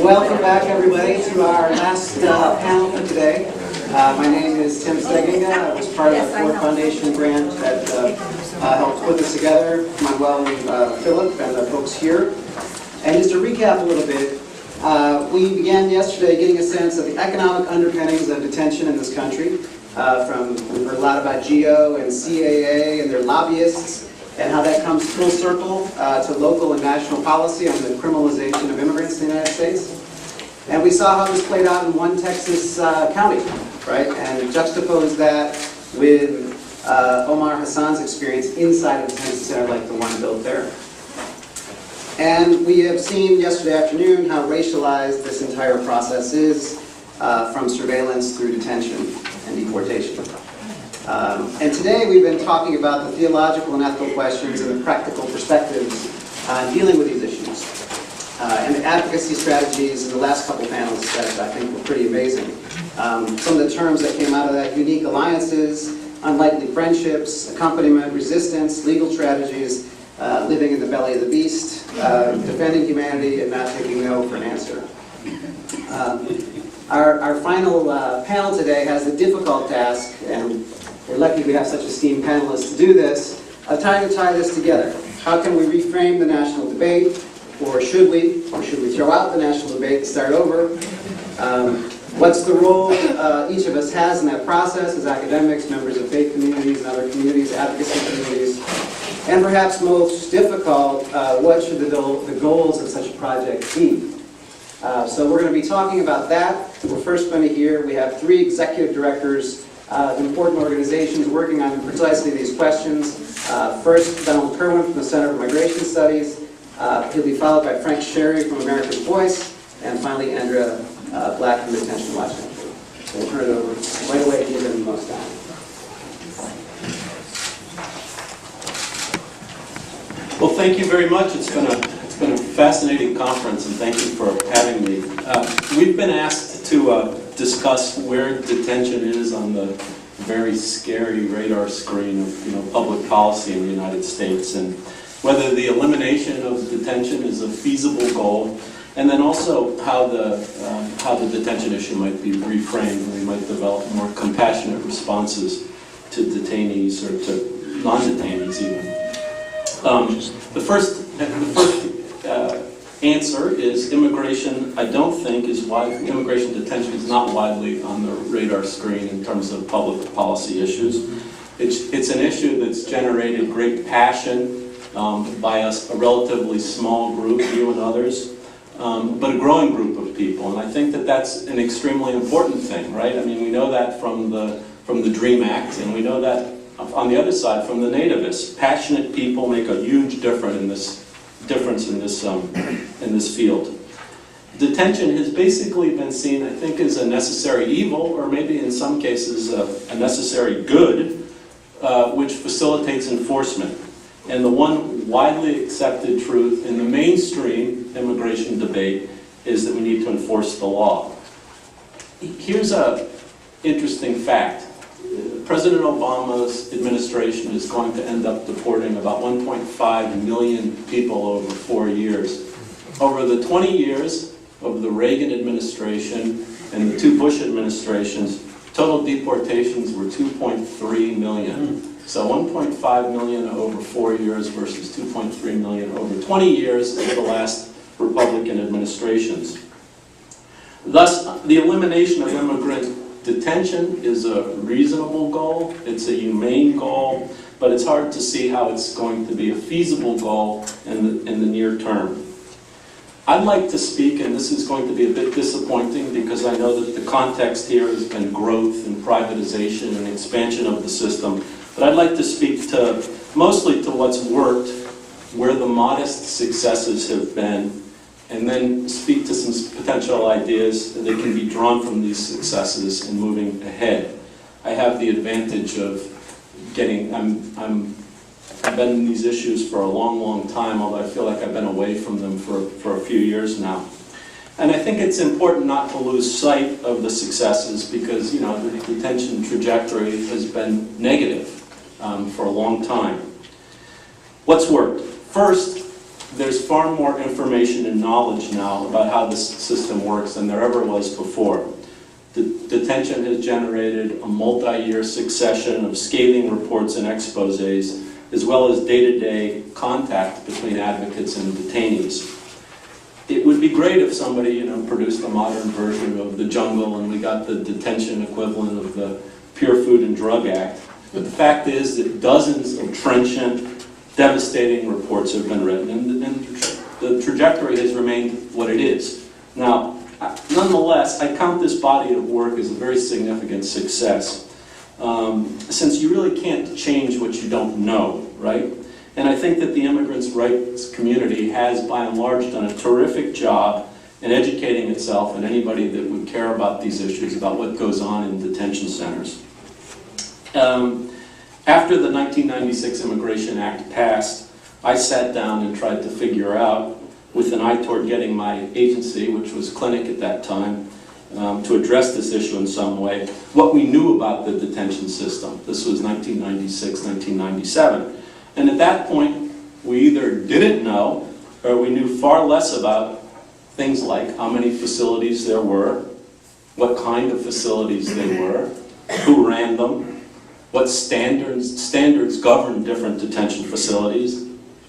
Welcome back, everybody, to our last panel for today. My name is Tim Steigenga. I was part of the Ford Foundation grant that helped put this together. Manuel and Philip and the folks here. And just to recap a little bit, we began yesterday getting a sense of the economic underpinnings of detention in this country. We've heard a lot about GEO and CAA and their lobbyists, and how that comes full circle to local and national policy on the criminalization of immigrants in the United States. And we saw how this played out in one Texas county, right? And juxtapose that with Omar Hassan's experience inside of a detention center like the one built there. And we have seen yesterday afternoon how racialized this entire process is, from surveillance through detention and deportation. And today we've been talking about the theological and ethical questions and the practical perspectives dealing with these issues. And the advocacy strategies in the last couple panels that I think were pretty amazing. Some of the terms that came out of that: unique alliances, unlikely friendships, accompaniment, resistance, legal strategies, living in the belly of the beast, defending humanity, and not taking no for an answer. Our final panel today has the difficult task, and we're lucky we have such esteemed panelists to do this, of trying to tie this together. How can we reframe the national debate, or should we throw out the national debate and start over? What's the role each of us has in that process as academics, members of faith communities and other communities, advocacy communities? And perhaps most difficult, what should the goals of such a project be? So we're going to be talking about that. We're first going to hear, we have 3 executive directors of important organizations working on precisely these questions. First, Donald Kerwin from the Center for Migration Studies. He'll be followed by Frank Sharry from America's Voice, and finally Andrea Black from Detention Watch Network. So we'll turn it over right away to give them the most time. Well, thank you very much. It's been a fascinating conference, and thank you for having me. We've been asked to discuss where detention is on the very scary radar screen of public policy in the United States, and whether the elimination of detention is a feasible goal, and then also how the detention issue might be reframed, and we might develop more compassionate responses to detainees or to non-detainees even. The first answer is immigration. I don't think immigration detention is not widely on the radar screen in terms of public policy issues. It's an issue that's generated great passion by a relatively small group, you and others, but a growing group of people. And I think that that's an extremely important thing, right? I mean, we know that from the DREAM Act, and we know that on the other side from the nativists. Passionate people make a huge difference in this field. Detention has basically been seen, I think, as a necessary evil, or maybe in some cases a necessary good, which facilitates enforcement. And the one widely accepted truth in the mainstream immigration debate is that we need to enforce the law. Here's an interesting fact. President Obama's administration is going to end up deporting about 1.5 million people over 4 years. Over the 20 years of the Reagan administration and the 2 Bush administrations, total deportations were 2.3 million. So 1.5 million over 4 years versus 2.3 million over 20 years of the last Republican administrations. Thus, the elimination of immigrant detention is a reasonable goal, it's a humane goal, but it's hard to see how it's going to be a feasible goal in the near term. I'd like to speak, and this is going to be a bit disappointing because I know that the context here has been growth and privatization and expansion of the system, but I'd like to speak mostly to what's worked, where the modest successes have been, and then speak to some potential ideas that can be drawn from these successes in moving ahead. I have the advantage of I've been in these issues for a long, long time, although I feel like I've been away from them for a few years now. And I think it's important not to lose sight of the successes because, the detention trajectory has been negative for a long time. What's worked? First, there's far more information and knowledge now about how this system works than there ever was before. Detention has generated a multi-year succession of scathing reports and exposés, as well as day-to-day contact between advocates and detainees. It would be great if somebody, produced a modern version of the jungle and we got the detention equivalent of the Pure Food and Drug Act. But the fact is that dozens of trenchant, devastating reports have been written, and the trajectory has remained what it is. Now, nonetheless, I count this body of work as a very significant success, since you really can't change what you don't know, right? And I think that the immigrants' rights community has, by and large, done a terrific job in educating itself and anybody that would care about these issues, about what goes on in detention centers. After the 1996 Immigration Act passed, I sat down and tried to figure out, with an eye toward getting my agency, which was Clinic at that time, to address this issue in some way, what we knew about the detention system. This was 1996, 1997. And at that point, we either didn't know, or we knew far less about things like how many facilities there were, what kind of facilities they were, who ran them, what standards govern different detention facilities,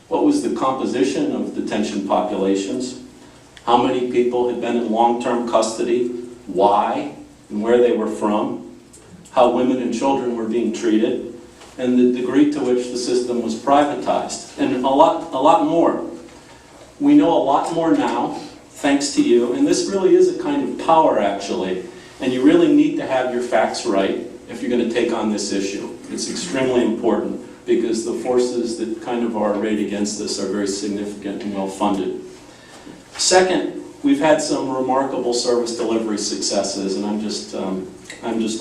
what was the composition of detention populations, how many people had been in long-term custody, why, and where they were from, how women and children were being treated, and the degree to which the system was privatized, and a lot more. We know a lot more now, thanks to you, and this really is a kind of power, actually, and you really need to have your facts right if you're going to take on this issue. It's extremely important because the forces that kind of are arrayed against this are very significant and well-funded. Second, we've had some remarkable service delivery successes, and I'm just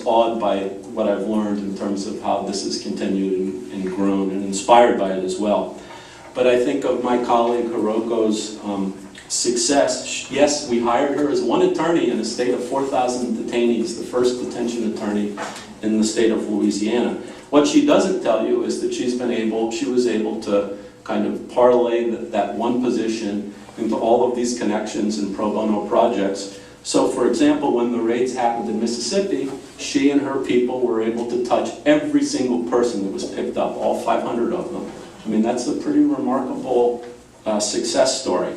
awed by what I've learned in terms of how this has continued and grown, and inspired by it as well. But I think of my colleague Hiroko's success. Yes, we hired her as one attorney in a state of 4,000 detainees, the first detention attorney in the state of Louisiana. What she doesn't tell you is that she was able to kind of parlay that one position into all of these connections and pro bono projects. So, for example, when the raids happened in Mississippi, she and her people were able to touch every single person that was picked up, all 500 of them. I mean, that's a pretty remarkable success story.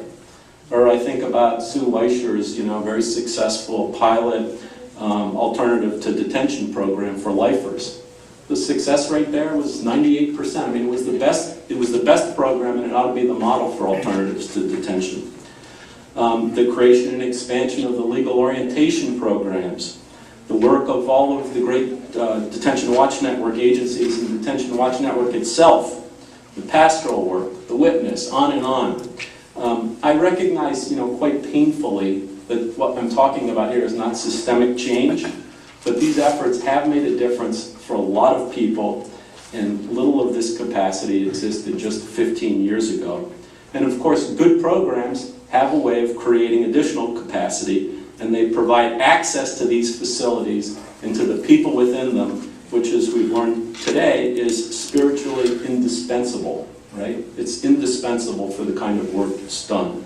Or I think about Sue Weischer's, very successful pilot alternative to detention program for lifers. The success rate there was 98%. I mean, it was the best program, and it ought to be the model for alternatives to detention. The creation and expansion of the legal orientation programs, the work of all of the great Detention Watch Network agencies and Detention Watch Network itself, the pastoral work, the witness, on and on. I recognize, quite painfully that what I'm talking about here is not systemic change, but these efforts have made a difference for a lot of people, and little of this capacity existed just 15 years ago. And of course, good programs have a way of creating additional capacity, and they provide access to these facilities and to the people within them, which, as we've learned today, is spiritually indispensable, right? It's indispensable for the kind of work that's done.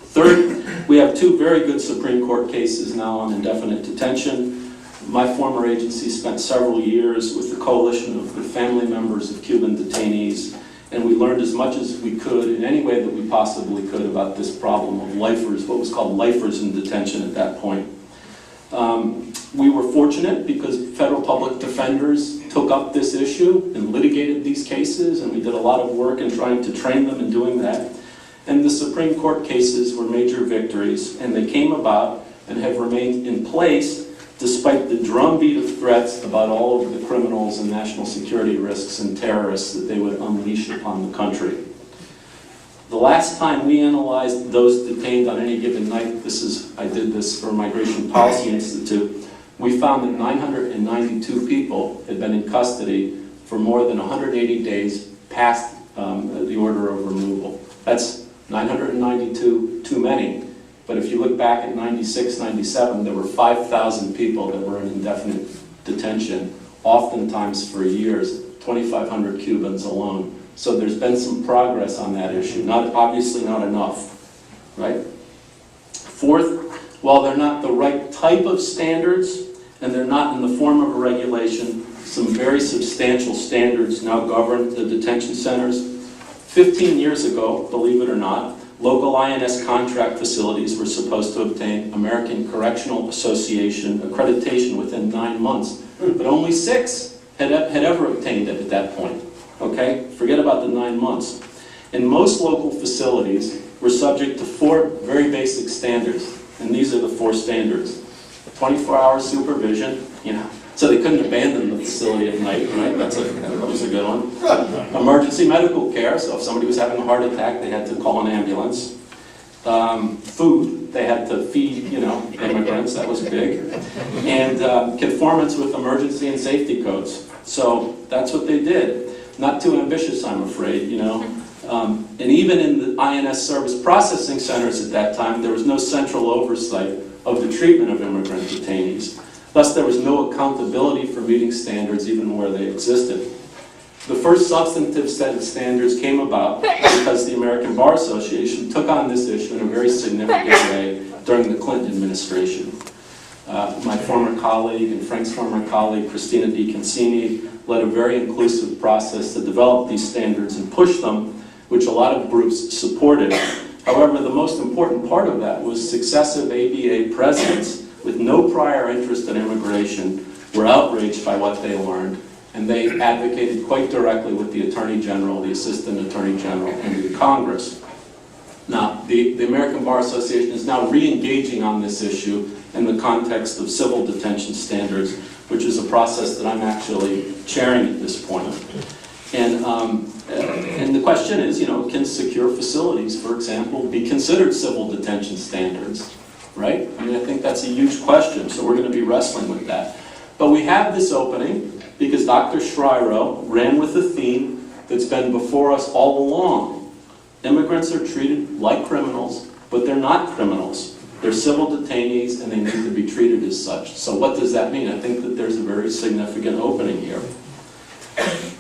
Third, we have two very good Supreme Court cases now on indefinite detention. My former agency spent several years with the coalition of the family members of Cuban detainees, and we learned as much as we could in any way that we possibly could about this problem of lifers, what was called lifers in detention at that point. We were fortunate because federal public defenders took up this issue and litigated these cases, and we did a lot of work in trying to train them in doing that. And the Supreme Court cases were major victories, and they came about and have remained in place despite the drumbeat of threats about all of the criminals and national security risks and terrorists that they would unleash upon the country. The last time we analyzed those detained on any given night, I did this for Migration Policy Institute, we found that 992 people had been in custody for more than 180 days past the order of removal. That's 992 too many. But if you look back at 96, 97, there were 5,000 people that were in indefinite detention, oftentimes for years, 2,500 Cubans alone. So there's been some progress on that issue, obviously not enough, right? Fourth, while they're not the right type of standards, and they're not in the form of a regulation, some very substantial standards now govern the detention centers. 15 years ago, believe it or not, local INS contract facilities were supposed to obtain American Correctional Association accreditation within 9 months, but only 6 had ever obtained it at that point. Okay? Forget about the 9 months. And most local facilities were subject to 4 very basic standards, and these are the 4 standards. 24-hour supervision, so they couldn't abandon the facility at night, right? That was a good one. Emergency medical care, so if somebody was having a heart attack, they had to call an ambulance. Food, they had to feed, immigrants, that was big. And conformance with emergency and safety codes. So that's what they did. Not too ambitious, I'm afraid, And even in the INS service processing centers at that time, there was no central oversight of the treatment of immigrant detainees. Thus, there was no accountability for meeting standards even where they existed. The first substantive set of standards came about because the American Bar Association took on this issue in a very significant way during the Clinton administration. My former colleague and Frank's former colleague, Christina DiConcini, led a very inclusive process to develop these standards and push them, which a lot of groups supported. However, the most important part of that was successive ABA presidents with no prior interest in immigration were outraged by what they learned, and they advocated quite directly with the Attorney General, the Assistant Attorney General, and the Congress. Now, the American Bar Association is now re-engaging on this issue in the context of civil detention standards, which is a process that I'm actually chairing at this point. And the question is, can secure facilities, for example, be considered civil detention standards, right? I think that's a huge question, so we're going to be wrestling with that. But we have this opening because Dr. Shryo ran with a theme that's been before us all along. Immigrants are treated like criminals, but they're not criminals. They're civil detainees, and they need to be treated as such. So what does that mean? I think that there's a very significant opening here.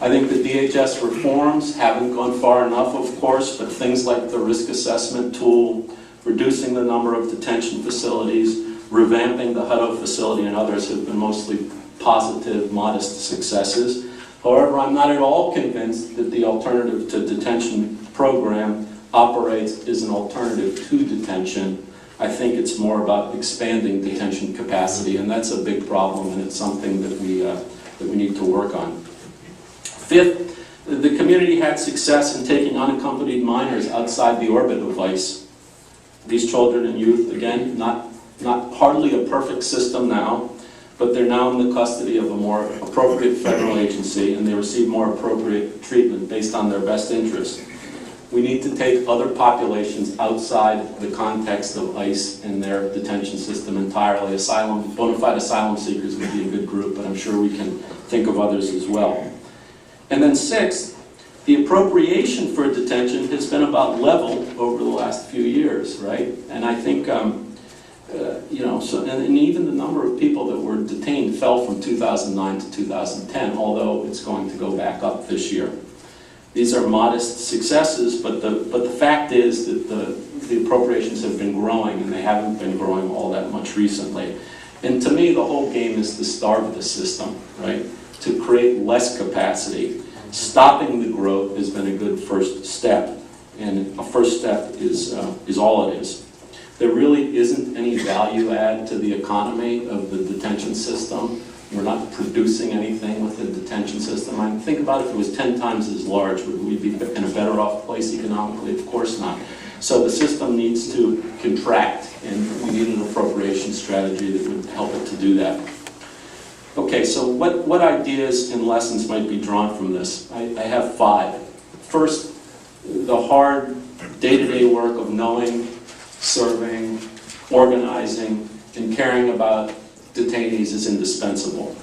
I think the DHS reforms haven't gone far enough, of course, but things like the risk assessment tool, reducing the number of detention facilities, revamping the Hutto facility, and others have been mostly positive, modest successes. However, I'm not at all convinced that the alternative to detention program operates as an alternative to detention. I think it's more about expanding detention capacity, and that's a big problem, and it's something that we need to work on. Fifth, the community had success in taking unaccompanied minors outside the orbit of ICE. These children and youth, again, not hardly a perfect system now, but they're now in the custody of a more appropriate federal agency, and they receive more appropriate treatment based on their best interest. We need to take other populations outside the context of ICE and their detention system entirely. Bona fide asylum seekers would be a good group, but I'm sure we can think of others as well. And then sixth, the appropriation for detention has been about level over the last few years, right? And I think, and even the number of people that were detained fell from 2009 to 2010, although it's going to go back up this year. These are modest successes, but the fact is that the appropriations have been growing, and they haven't been growing all that much recently. And to me, the whole game is to starve the system, right? To create less capacity. Stopping the growth has been a good first step, and a first step is all it is. There really isn't any value add to the economy of the detention system. We're not producing anything with the detention system. I mean, think about if it was 10 times as large, would we be in a better off place economically? Of course not. So the system needs to contract, and we need an appropriation strategy that would help it to do that. Okay, so what ideas and lessons might be drawn from this? I have 5. First, the hard day-to-day work of knowing, serving, organizing, and caring about detainees is indispensable.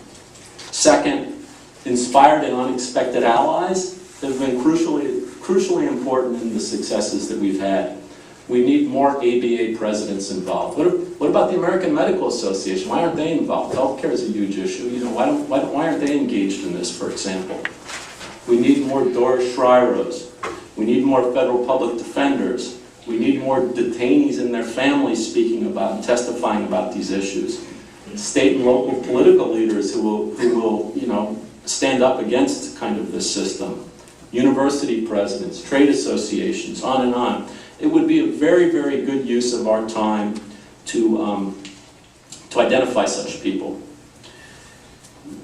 Second, inspired and unexpected allies have been crucially important in the successes that we've had. We need more ABA presidents involved. What about the American Medical Association? Why aren't they involved? Healthcare is a huge issue. Why aren't they engaged in this, for example? We need more Doris Schreiros. We need more federal public defenders. We need more detainees and their families speaking about and testifying about these issues. State and local political leaders who will stand up against kind of this system. University presidents, trade associations, on and on. It would be a very, very good use of our time to identify such people.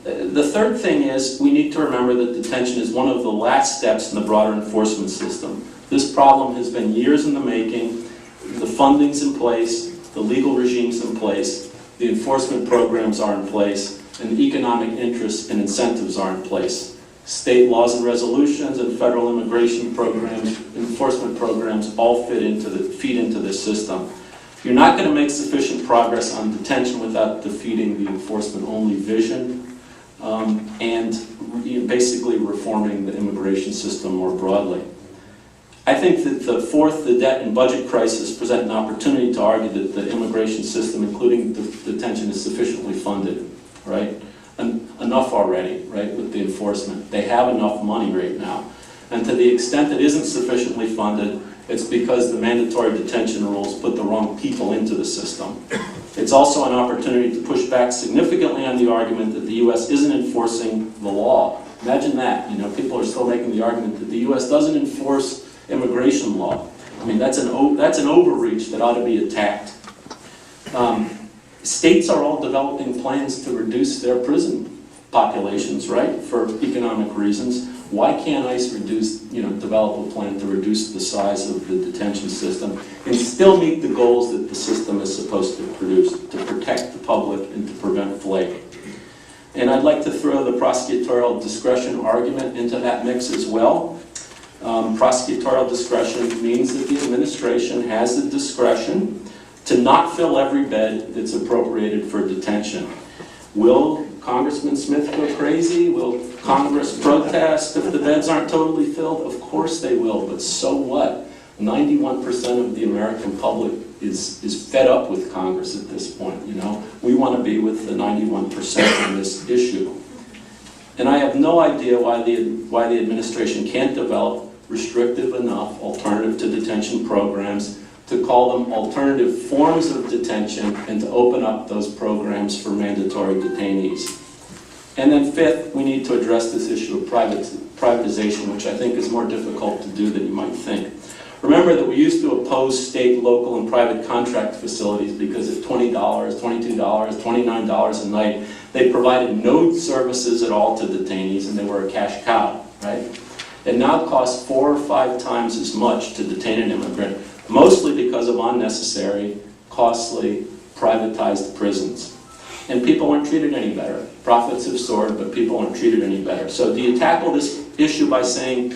The third thing is we need to remember that detention is one of the last steps in the broader enforcement system. This problem has been years in the making. The funding's in place, the legal regime's in place, the enforcement programs are in place, and the economic interests and incentives are in place. State laws and resolutions and federal immigration programs, enforcement programs all feed into this system. You're not going to make sufficient progress on detention without defeating the enforcement-only vision and basically reforming the immigration system more broadly. I think that the debt and budget crisis present an opportunity to argue that the immigration system, including detention, is sufficiently funded, right? Enough already, right, with the enforcement. They have enough money right now. And to the extent it isn't sufficiently funded, it's because the mandatory detention rules put the wrong people into the system. It's also an opportunity to push back significantly on the argument that the U.S. isn't enforcing the law. Imagine that, people are still making the argument that the U.S. doesn't enforce immigration law. I mean, that's an overreach that ought to be attacked. States are all developing plans to reduce their prison populations, right, for economic reasons. Why can't ICE develop a plan to reduce the size of the detention system and still meet the goals that the system is supposed to produce, to protect the public and to prevent flake? And I'd like to throw the prosecutorial discretion argument into that mix as well. Prosecutorial discretion means that the administration has the discretion to not fill every bed that's appropriated for detention. Will Congressman Smith go crazy? Will Congress protest if the beds aren't totally filled? Of course they will, but so what? 91% of the American public is fed up with Congress at this point, We want to be with the 91% on this issue. And I have no idea why the administration can't develop restrictive enough alternative to detention programs to call them alternative forms of detention and to open up those programs for mandatory detainees. And then fifth, we need to address this issue of privatization, which I think is more difficult to do than you might think. Remember that we used to oppose state, local, and private contract facilities because at $20, $22, $29 a night, they provided no services at all to detainees and they were a cash cow, right? It now costs 4 or 5 times as much to detain an immigrant, mostly because of unnecessary, costly, privatized prisons. And people aren't treated any better. Profits have soared, but people aren't treated any better. So do you tackle this issue by saying,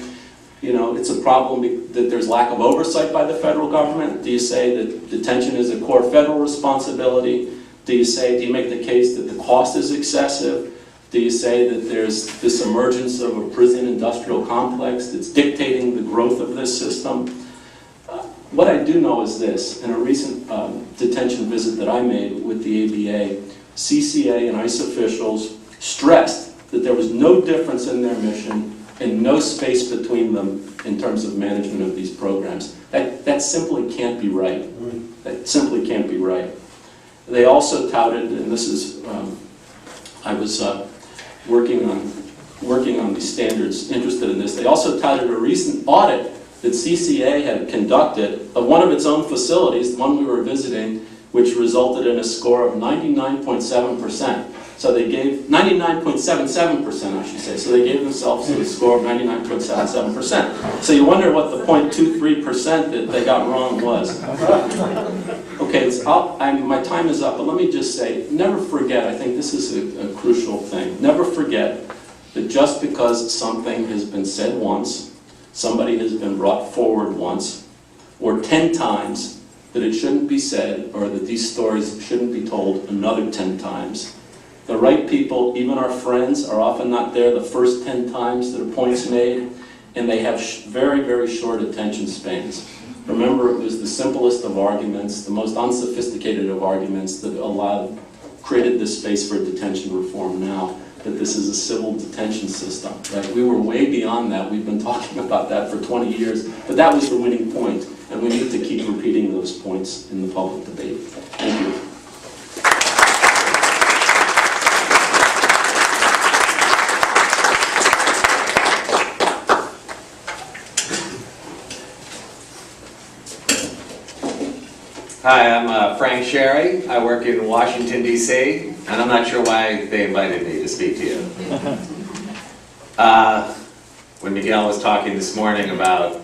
it's a problem that there's lack of oversight by the federal government? Do you say that detention is a core federal responsibility? Do you make the case that the cost is excessive? Do you say that there's this emergence of a prison industrial complex that's dictating the growth of this system? What I do know is this. In a recent detention visit that I made with the ABA, CCA and ICE officials stressed that there was no difference in their mission and no space between them in terms of management of these programs. That simply can't be right. That simply can't be right. They also touted, and this is, I was working on these standards, interested in this. They also touted a recent audit that CCA had conducted of one of its own facilities, the one we were visiting, which resulted in a score of 99.7%. So they gave 99.77%, I should say. So they gave themselves a score of 99.77%. So you wonder what the 0.23% that they got wrong was. Okay, my time is up, but let me just say, never forget, I think this is a crucial thing, never forget that just because something has been said once, somebody has been brought forward once, or 10 times, that it shouldn't be said, or that these stories shouldn't be told another 10 times. The right people, even our friends, are often not there the first 10 times that a point's made, and they have very, very short attention spans. Remember, it was the simplest of arguments, the most unsophisticated of arguments that created this space for detention reform now. that this is a civil detention system, right? We were way beyond that. We've been talking about that for 20 years, but that was the winning point, and we need to keep repeating those points in the public debate. Thank you. Hi, I'm Frank Sharry. I work in Washington, D.C., and I'm not sure why they invited me to speak to you. When Miguel was talking this morning about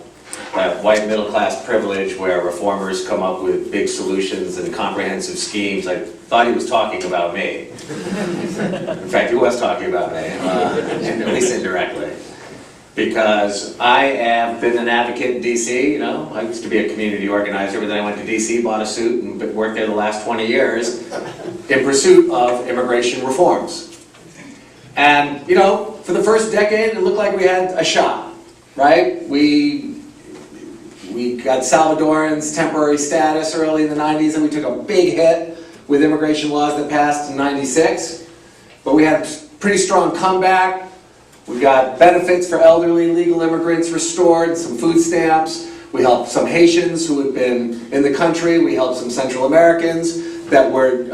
that white middle-class privilege where reformers come up with big solutions and comprehensive schemes, I thought he was talking about me. In fact, he was talking about me, at least indirectly. Because I have been an advocate in D.C., you know, I used to be a community organizer, but then I went to D.C., bought a suit, and worked there the last 20 years in pursuit of immigration reforms. And, you know, for the first decade, it looked like we had a shot, right? We got Salvadorans temporary status early in the 90s, and we took a big hit with immigration laws that passed in 96. But we had a pretty strong comeback. We got benefits for elderly legal immigrants restored, some food stamps. We helped some Haitians who had been in the country. We helped some Central Americans that were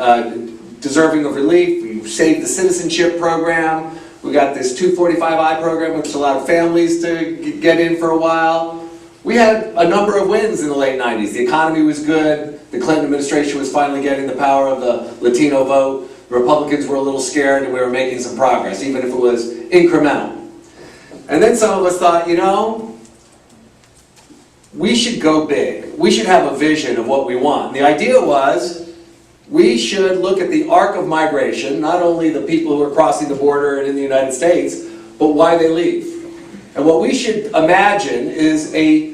deserving of relief. We saved the citizenship program. We got this 245I program, which allowed families to get in for a while. We had a number of wins in the late 90s. The economy was good. The Clinton administration was finally getting the power of the Latino vote. The Republicans were a little scared, and we were making some progress, even if it was incremental. And then some of us thought, you know, we should go big. We should have a vision of what we want. And the idea was we should look at the arc of migration, not only the people who are crossing the border and in the United States, but why they leave. And what we should imagine is a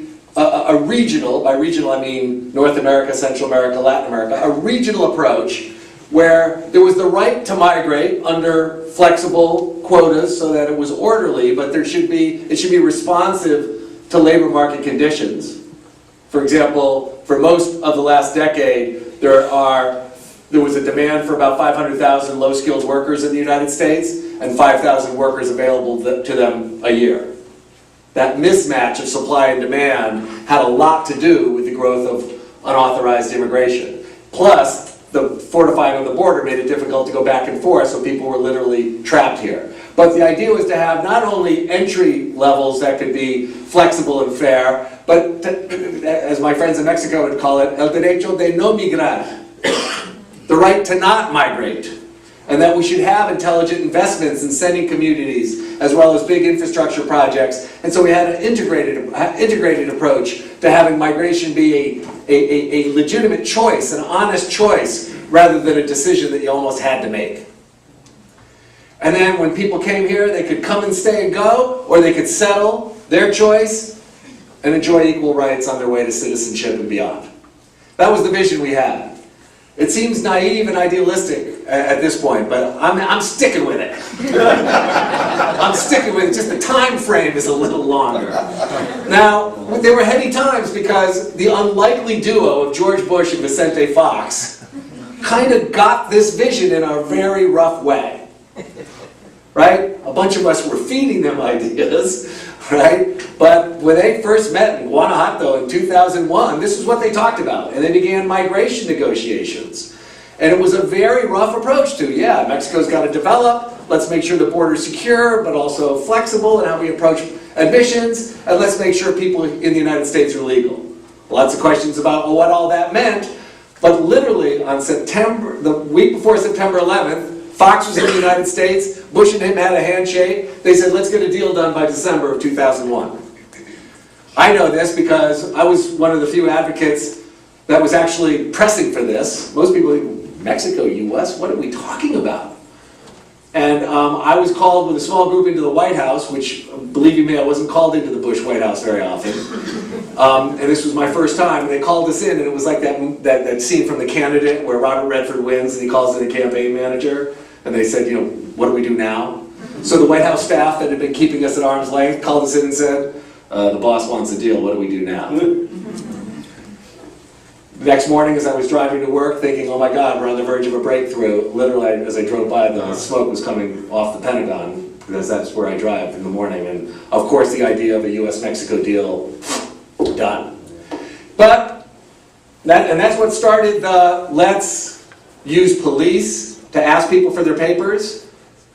regional, by regional I mean North America, Central America, Latin America, a regional approach where there was the right to migrate under flexible quotas so that it was orderly, but it should be responsive to labor market conditions. For example, for most of the last decade, there was a demand for about 500,000 low-skilled workers in the United States and 5,000 workers available to them a year. That mismatch of supply and demand had a lot to do with the growth of unauthorized immigration. Plus, the fortifying of the border made it difficult to go back and forth, so people were literally trapped here. But the idea was to have not only entry levels that could be flexible and fair, but as my friends in Mexico would call it, el derecho de no migrar, the right to not migrate. And that we should have intelligent investments in sending communities, as well as big infrastructure projects. And so we had an integrated approach to having migration be a legitimate choice, an honest choice, rather than a decision that you almost had to make. And then when people came here, they could come and stay and go, or they could settle their choice and enjoy equal rights on their way to citizenship and beyond. That was the vision we had. It seems naive and idealistic at this point, but I'm sticking with it. I'm sticking with it, just the time frame is a little longer. Now, they were heady times because the unlikely duo of George Bush and Vicente Fox kind of got this vision in a very rough way. Right? A bunch of us were feeding them ideas, right? But when they first met in Guanajuato in 2001, this is what they talked about. And they began migration negotiations. And it was a very rough approach to, yeah, Mexico's got to develop, let's make sure the border's secure, but also flexible in how we approach admissions, and let's make sure people in the United States are legal. Lots of questions about what all that meant, but literally on the week before September 11th, Fox was in the United States, Bush and him had a handshake. They said, let's get a deal done by December of 2001. I know this because I was one of the few advocates that was actually pressing for this. Most people think, Mexico, US, what are we talking about? And I was called with a small group into the White House, which, believe you me, I wasn't called into the Bush White House very often. And this was my first time. And they called us in, and it was like that scene from The Candidate where Robert Redford wins, and he calls in a campaign manager. And they said, what do we do now? So the White House staff that had been keeping us at arm's length called us in and said, the boss wants a deal, what do we do now? The next morning as I was driving to work thinking, oh my God, we're on the verge of a breakthrough, literally as I drove by, the smoke was coming off the Pentagon, because that's where I drive in the morning. And of course the idea of a US-Mexico deal, done. But, that's what started the let's use police to ask people for their papers.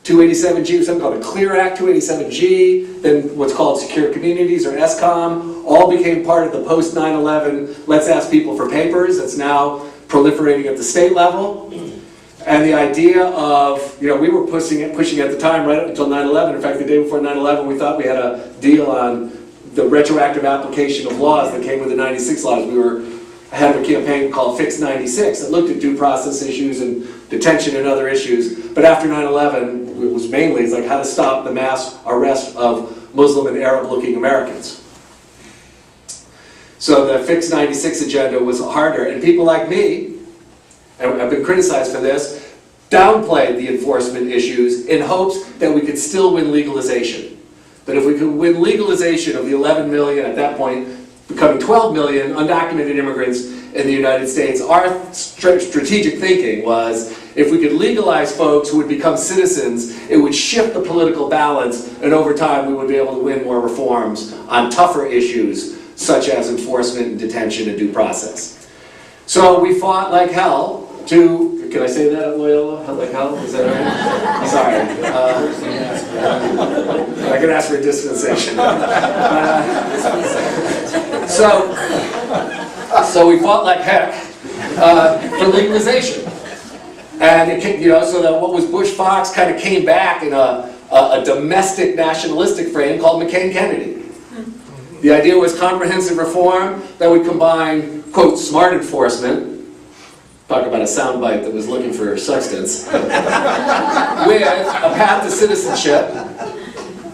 287G, something called a CLEAR Act, 287G, then what's called Secure Communities, or SCOM, all became part of the post 9/11 let's ask people for papers. That's now proliferating at the state level. And the idea of, we were pushing at the time right up until 9/11. In fact, the day before 9/11, we thought we had a deal on the retroactive application of laws that came with the 96 laws. We were ahead of a campaign called Fix 96 that looked at due process issues and detention and other issues. But after 9/11, it was mainly like how to stop the mass arrest of Muslim and Arab-looking Americans. So the Fix 96 agenda was harder, and people like me, and I've been criticized for this, downplayed the enforcement issues in hopes that we could still win legalization. That if we could win legalization of the 11 million, at that point becoming 12 million undocumented immigrants in the United States, our strategic thinking was if we could legalize folks who would become citizens, it would shift the political balance, and over time we would be able to win more reforms on tougher issues such as enforcement and detention and due process. So we fought like hell to, can I say that at Loyola? Like hell? Is that right? Sorry. I could ask for a dispensation. So we fought like heck for legalization. And it came, so that what was Bush-Fox kind of came back in a domestic nationalistic frame called McCain-Kennedy. The idea was comprehensive reform that would combine, quote, smart enforcement, talk about a soundbite that was looking for substance, with a path to citizenship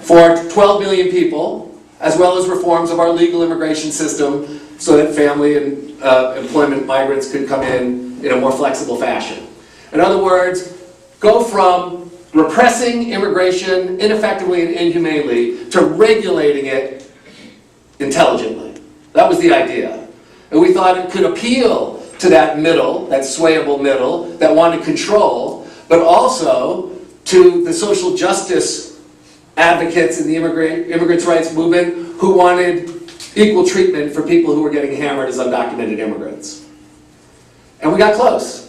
for 12 million people, as well as reforms of our legal immigration system so that family and employment migrants could come in a more flexible fashion. In other words, go from repressing immigration ineffectively and inhumanely to regulating it intelligently. That was the idea. And we thought it could appeal to that middle, that swayable middle, that wanted control, but also to the social justice advocates in the immigrants' rights movement who wanted equal treatment for people who were getting hammered as undocumented immigrants. And we got close.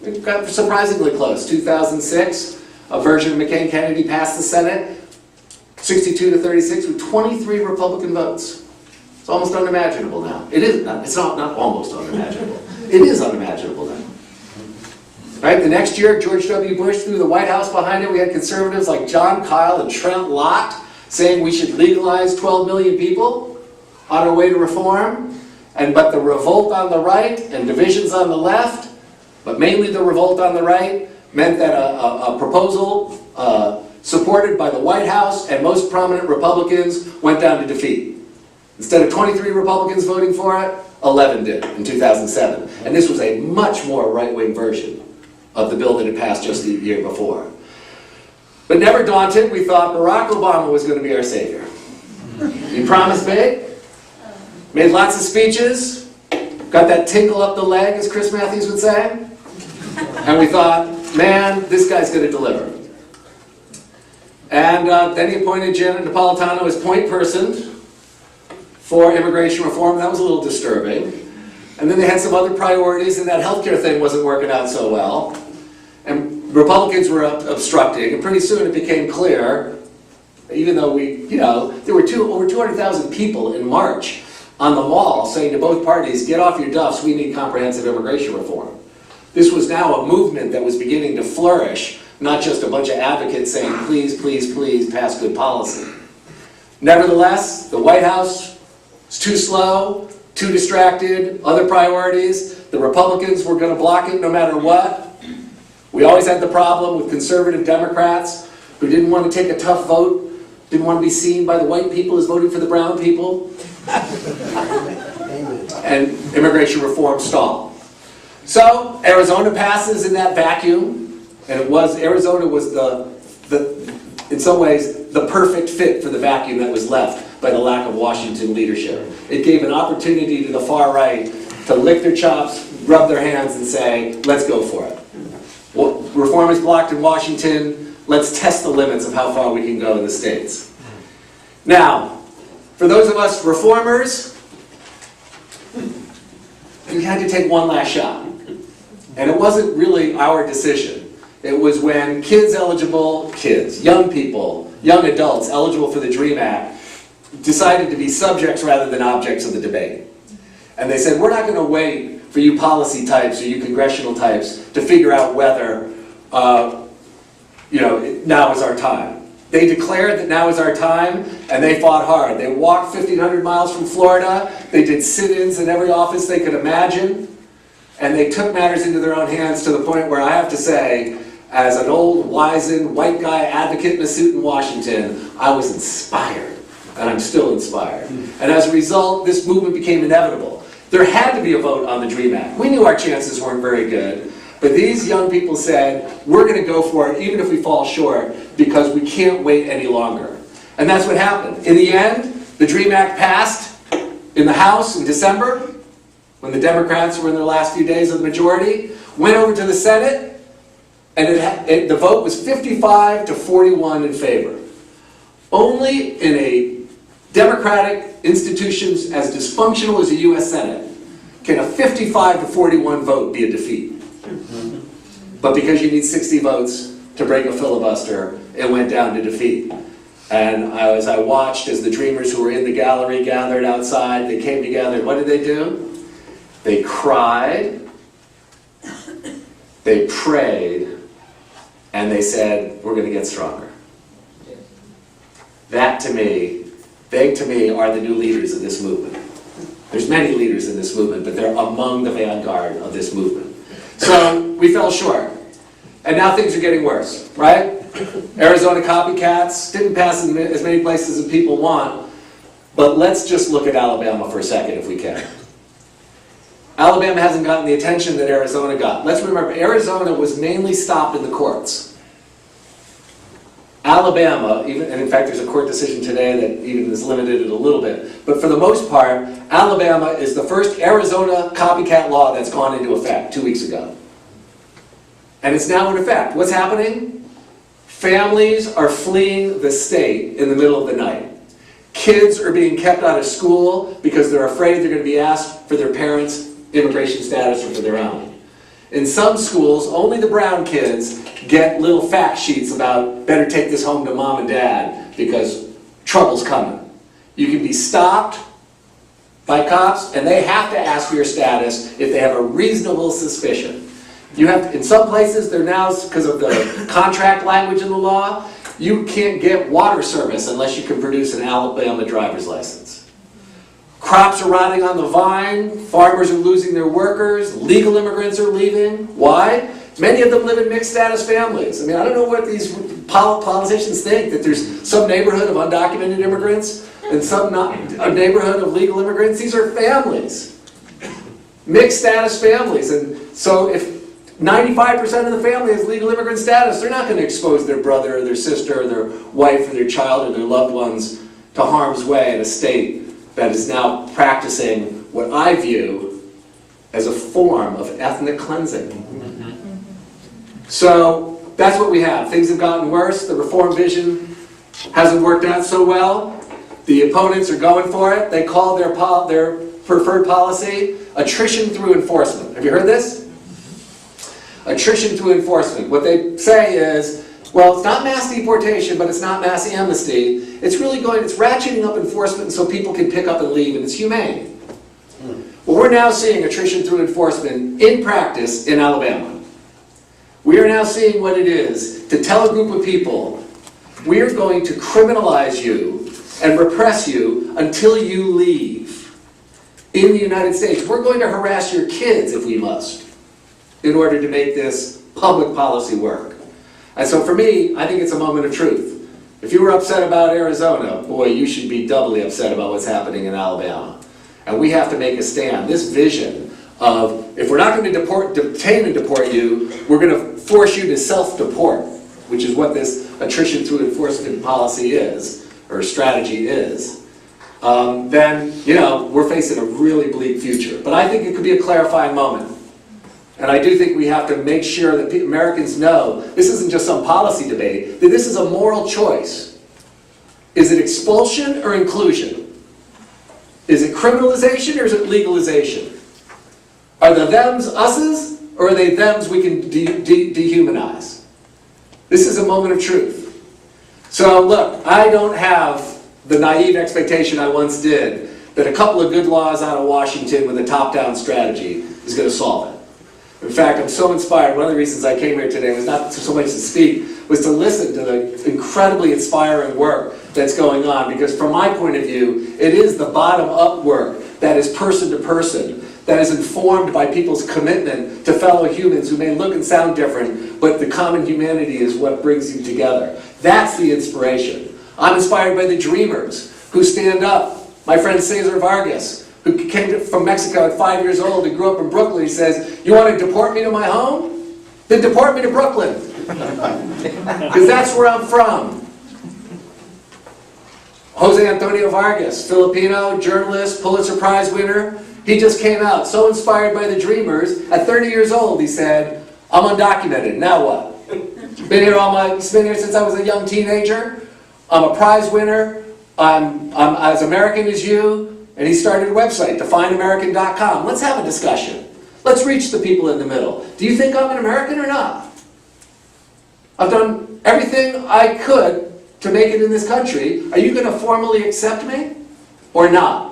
We got surprisingly close. 2006, a version of McCain-Kennedy passed the Senate, 62-36 with 23 Republican votes. It's almost unimaginable now. It's not almost unimaginable. It is unimaginable now. Right? The next year, George W. Bush threw the White House behind it. We had conservatives like John Kyle and Trent Lott saying we should legalize 12 million people on our way to reform. But the revolt on the right and divisions on the left, but mainly the revolt on the right, meant that a proposal supported by the White House and most prominent Republicans went down to defeat. Instead of 23 Republicans voting for it, 11 did in 2007. And this was a much more right-wing version of the bill that had passed just the year before. But never daunted, we thought Barack Obama was going to be our savior. He promised big, made lots of speeches, got that tinkle up the leg, as Chris Matthews would say. And we thought, man, this guy's going to deliver. And then he appointed Janet Napolitano as point person for immigration reform. That was a little disturbing. And then they had some other priorities, and that healthcare thing wasn't working out so well. And Republicans were obstructing, and pretty soon it became clear, even though there were over 200,000 people in March on the Mall saying to both parties, get off your duffs, we need comprehensive immigration reform. This was now a movement that was beginning to flourish, not just a bunch of advocates saying, please, please, please pass good policy. Nevertheless, the White House was too slow, too distracted, other priorities. The Republicans were going to block it no matter what. We always had the problem with conservative Democrats who didn't want to take a tough vote, didn't want to be seen by the white people as voting for the brown people. And immigration reform stalled. So Arizona passes in that vacuum, and Arizona was in some ways the perfect fit for the vacuum that was left by the lack of Washington leadership. It gave an opportunity to the far right to lick their chops, rub their hands, and say, let's go for it. Well, reform is blocked in Washington. Let's test the limits of how far we can go in the states. Now, for those of us reformers, we had to take one last shot. And it wasn't really our decision. It was when young people, young adults eligible for the DREAM Act decided to be subjects rather than objects of the debate. And they said, we're not going to wait for you policy types or you congressional types to figure out whether now is our time. They declared that now is our time, and they fought hard. They walked 1,500 miles from Florida. They did sit-ins in every office they could imagine. And they took matters into their own hands to the point where I have to say, as an old, wizened, white guy advocate in a suit in Washington, I was inspired. And I'm still inspired. And as a result, this movement became inevitable. There had to be a vote on the DREAM Act. We knew our chances weren't very good. But these young people said, we're going to go for it even if we fall short, because we can't wait any longer. And that's what happened. In the end, the DREAM Act passed in the House in December, when the Democrats were in their last few days of the majority, went over to the Senate, and the vote was 55 to 41 in favor. Only in a democratic institution as dysfunctional as the U.S. Senate can a 55 to 41 vote be a defeat. But because you need 60 votes to break a filibuster, it went down to defeat. And as I watched as the dreamers who were in the gallery gathered outside, they came together. What did they do? They cried, they prayed, and they said, we're going to get stronger. That to me, they to me are the new leaders of this movement. There's many leaders in this movement, but they're among the vanguard of this movement. So we fell short. And now things are getting worse, right? Arizona copycats didn't pass in as many places as people want. But let's just look at Alabama for a second if we can. Alabama hasn't gotten the attention that Arizona got. Let's remember, Arizona was mainly stopped in the courts. Alabama, and in fact there's a court decision today that even has limited it a little bit, but for the most part, Alabama is the first Arizona copycat law that's gone into effect 2 weeks ago. And it's now in effect. What's happening? Families are fleeing the state in the middle of the night. Kids are being kept out of school because they're afraid they're going to be asked for their parents' immigration status or for their own. In some schools, only the brown kids get little fact sheets about better take this home to mom and dad because trouble's coming. You can be stopped by cops and they have to ask for your status if they have a reasonable suspicion. You have, in some places, they're now, because of the contract language in the law, you can't get water service unless you can produce an Alabama driver's license. Crops are rotting on the vine, farmers are losing their workers, legal immigrants are leaving. Why? Many of them live in mixed status families. I mean, I don't know what these politicians think, that there's some neighborhood of undocumented immigrants and some a neighborhood of legal immigrants. These are families. Mixed status families. And so if 95% of the family has legal immigrant status, they're not going to expose their brother or their sister or their wife or their child or their loved ones to harm's way in a state that is now practicing what I view as a form of ethnic cleansing. So that's what we have. Things have gotten worse. The reform vision hasn't worked out so well. The opponents are going for it. They call their preferred policy attrition through enforcement. Have you heard this? Attrition through enforcement. What they say is, well, it's not mass deportation, but it's not mass amnesty. It's ratcheting up enforcement so people can pick up and leave, and it's humane. Well, we're now seeing attrition through enforcement in practice in Alabama. We are now seeing what it is to tell a group of people, we are going to criminalize you and repress you until you leave in the United States. We're going to harass your kids if we must, in order to make this public policy work. And so for me, I think it's a moment of truth. If you were upset about Arizona, boy, you should be doubly upset about what's happening in Alabama. And we have to make a stand. This vision of, if we're not going to detain and deport you, we're going to force you to self-deport, which is what this attrition through enforcement policy is, or strategy is. then, we're facing a really bleak future. But I think it could be a clarifying moment. And I do think we have to make sure that Americans know this isn't just some policy debate, that this is a moral choice. Is it expulsion or inclusion? Is it criminalization or is it legalization? Are the thems us's or are they thems we can dehumanize? This is a moment of truth. So look, I don't have the naive expectation I once did that a couple of good laws out of Washington with a top-down strategy is going to solve it. In fact, I'm so inspired. One of the reasons I came here today was not so much to speak, was to listen to the incredibly inspiring work that's going on, because from my point of view, it is the bottom-up work that is person to person, that is informed by people's commitment to fellow humans who may look and sound different, but the common humanity is what brings you together. That's the inspiration. I'm inspired by the dreamers who stand up. My friend Cesar Vargas, who came from Mexico at 5 years old and grew up in Brooklyn, he says, "You want to deport me to my home? Then deport me to Brooklyn." Because that's where I'm from. Jose Antonio Vargas, Filipino, journalist, Pulitzer Prize winner. He just came out, so inspired by the dreamers. At 30 years old, he said, "I'm undocumented, now what? Been here since I was a young teenager. I'm a prize winner. I'm as American as you." And he started a website, defineamerican.com. Let's have a discussion. Let's reach the people in the middle. Do you think I'm an American or not? I've done everything I could to make it in this country. Are you going to formally accept me or not?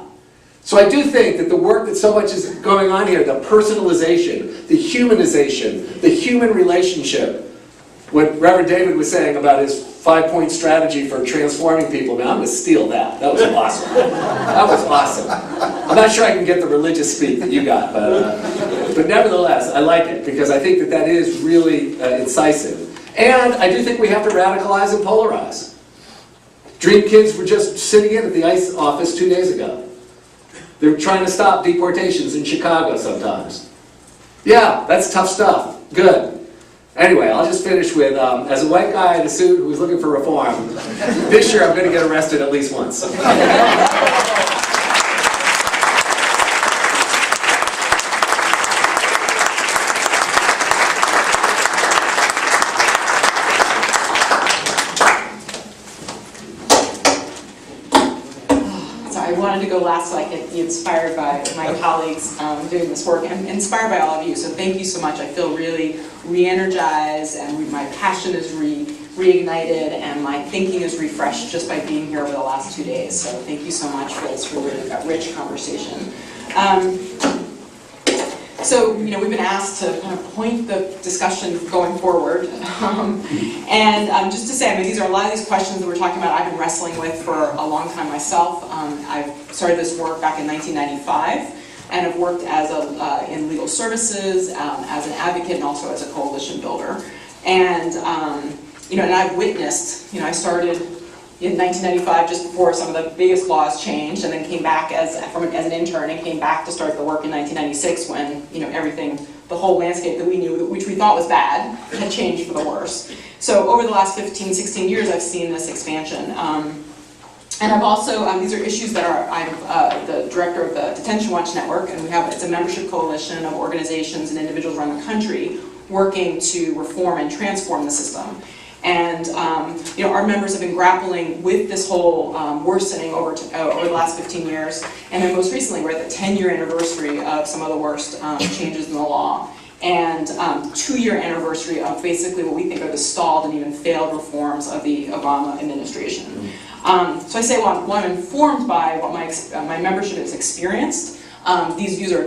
So I do think that the work that so much is going on here, the personalization, the humanization, the human relationship, what Reverend David was saying about his 5-point strategy for transforming people, man, I'm going to steal that. That was awesome. That was awesome. I'm not sure I can get the religious speak that you got, but nevertheless, I like it, because I think that that is really incisive. And I do think we have to radicalize and polarize. Dream Kids were just sitting in at the ICE office 2 days ago. They're trying to stop deportations in Chicago sometimes. Yeah, that's tough stuff. Good. Anyway, I'll just finish with, as a white guy in a suit who was looking for reform, this year I'm going to get arrested at least once. I wanted to go last so I could be inspired by my colleagues doing this work, and inspired by all of you. So thank you so much. I feel really re-energized, and my passion is reignited, and my thinking is refreshed just by being here over the last 2 days. So thank you so much for this really rich conversation. So, we've been asked to kind of point the discussion going forward. And just to say, these are a lot of these questions that we're talking about I've been wrestling with for a long time myself. I've started this work back in 1995, and have worked as in legal services, as an advocate, and also as a coalition builder. And, and I've witnessed, I started in 1995, just before some of the biggest laws changed, and then came back as an intern, and came back to start the work in 1996 when everything, the whole landscape that we knew, which we thought was bad, had changed for the worse. So over the last 15, 16 years, I've seen this expansion. And I've also, these are issues that I'm the director of the Detention Watch Network, and it's a membership coalition of organizations and individuals around the country working to reform and transform the system. And our members have been grappling with this whole worsening over the last 15 years. And then most recently, we're at the 10-year anniversary of some of the worst changes in the law. And 2-year anniversary of basically what we think are the stalled and even failed reforms of the Obama administration. So I say, well, I'm informed by what my membership has experienced. These views are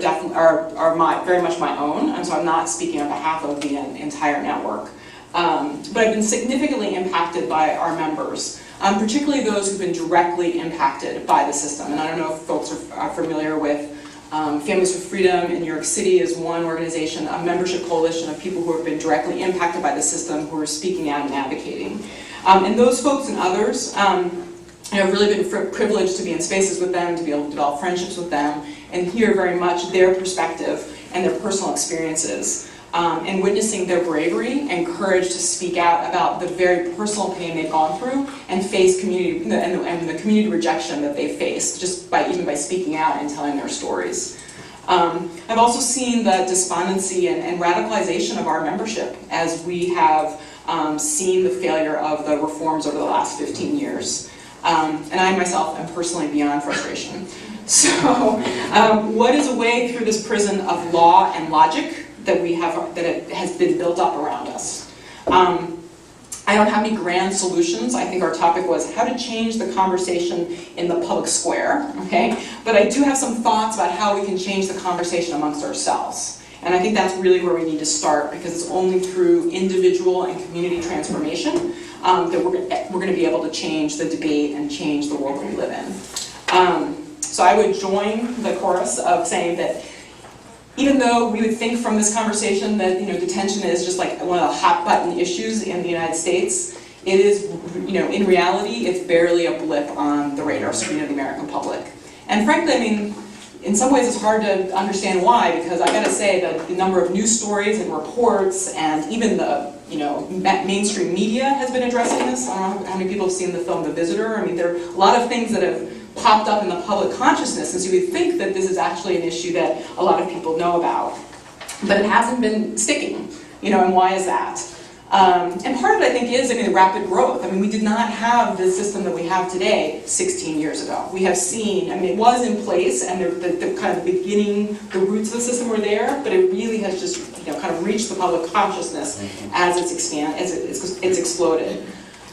very much my own, and so I'm not speaking on behalf of the entire network. But I've been significantly impacted by our members, particularly those who've been directly impacted by the system. And I don't know if folks are familiar with Families for Freedom in New York City is one organization, a membership coalition of people who have been directly impacted by the system, who are speaking out and advocating. And those folks and others, I've really been privileged to be in spaces with them, to be able to develop friendships with them, and hear very much their perspective and their personal experiences. and witnessing their bravery and courage to speak out about the very personal pain they've gone through and face community and the community rejection that they faced just even by speaking out and telling their stories. I've also seen the despondency and radicalization of our membership as we have seen the failure of the reforms over the last 15 years. And I myself am personally beyond frustration. So what is a way through this prison of law and logic that it has been built up around us? I don't have any grand solutions. I think our topic was how to change the conversation in the public square, okay? But I do have some thoughts about how we can change the conversation amongst ourselves. And I think that's really where we need to start, because it's only through individual and community transformation that we're going to be able to change the debate and change the world that we live in. So I would join the chorus of saying that even though we would think from this conversation that detention is just like one of the hot button issues in the United States, it is, in reality, it's barely a blip on the radar screen of the American public. And frankly, I mean, in some ways it's hard to understand why, because I gotta say that the number of news stories and reports and even the mainstream media has been addressing this. I don't know how many people have seen the film The Visitor. I mean, there are a lot of things that have popped up in the public consciousness, and so you would think that this is actually an issue that a lot of people know about. But it hasn't been sticking, and why is that? And part of it, I think, is rapid growth. I mean, we did not have the system that we have today 16 years ago. We have seen, it was in place, and the kind of the beginning, the roots of the system were there, but it really has just, kind of reached the public consciousnness as it's exploded.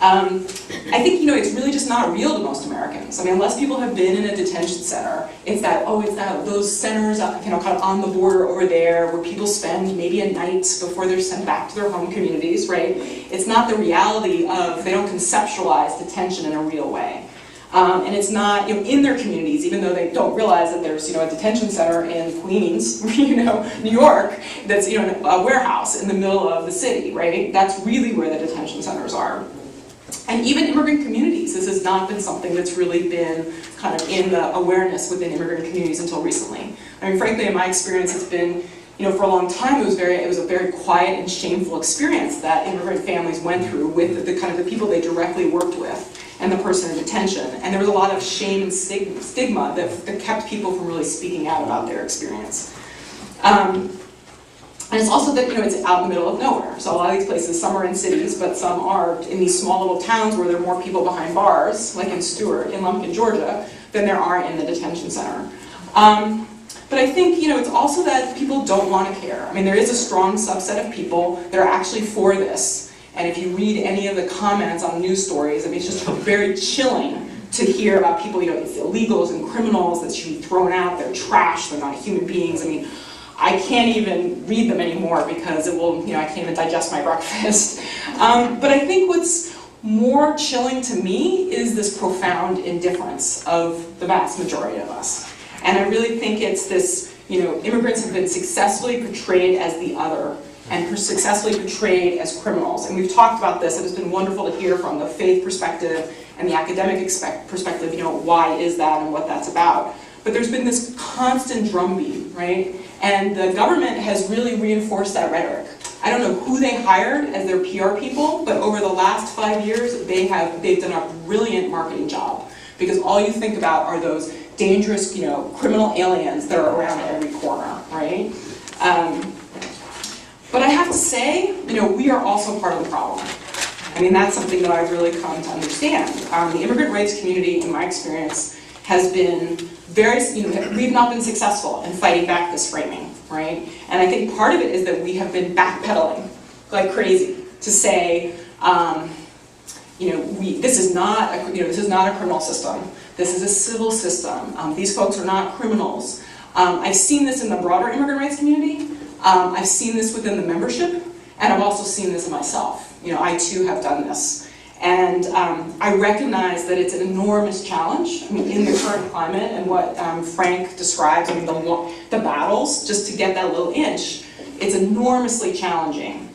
I think, it's really just not real to most Americans. I mean, unless people have been in a detention center, it's those centers, kind of on the border over there where people spend maybe a night before they're sent back to their home communities, right? It's not the reality of, they don't conceptualize detention in a real way. And it's not, in their communities, even though they don't realize that there's, a detention center in Queens, New York, that's, a warehouse in the middle of the city, right? That's really where the detention centers are. And even immigrant communities, this has not been something that's really been kind of in the awareness within immigrant communities until recently. I mean, frankly, in my experience, it's been, for a long time, it was a very quiet and shameful experience that immigrant families went through with the kind of the people they directly worked with and the person in detention. And there was a lot of shame and stigma that kept people from really speaking out about their experience. And it's also that, it's out in the middle of nowhere. So a lot of these places, some are in cities, but some are in these small little towns where there are more people behind bars, like in Lumpkin, Georgia, than there are in the detention center. But I think, it's also that people don't want to care. I mean, there is a strong subset of people that are actually for this. And if you read any of the comments on news stories, it's just very chilling to hear about people, it's illegals and criminals that should be thrown out, they're trash, they're not human beings. I mean, I can't even read them anymore because it will, I can't even digest my breakfast. But I think what's more chilling to me is this profound indifference of the vast majority of us. And I really think it's this, immigrants have been successfully portrayed as the other and successfully portrayed as criminals. And we've talked about this, and it's been wonderful to hear from the faith perspective and the academic perspective, why is that and what that's about. But there's been this constant drumbeat, right? And the government has really reinforced that rhetoric. I don't know who they hired as their PR people, but over the last 5 years, they've done a brilliant marketing job. Because all you think about are those dangerous, criminal aliens that are around every corner, right? But I have to say, we are also part of the problem. I mean, that's something that I've really come to understand. The immigrant rights community, in my experience, has been we've not been successful in fighting back this framing, right? And I think part of it is that we have been backpedaling like crazy to say, this is not a criminal system. This is a civil system. These folks are not criminals. I've seen this in the broader immigrant rights community. I've seen this within the membership, and I've also seen this myself. I too have done this. And I recognize that it's an enormous challenge. I mean, in the current climate and what Frank describes, the battles, just to get that little inch, it's enormously challenging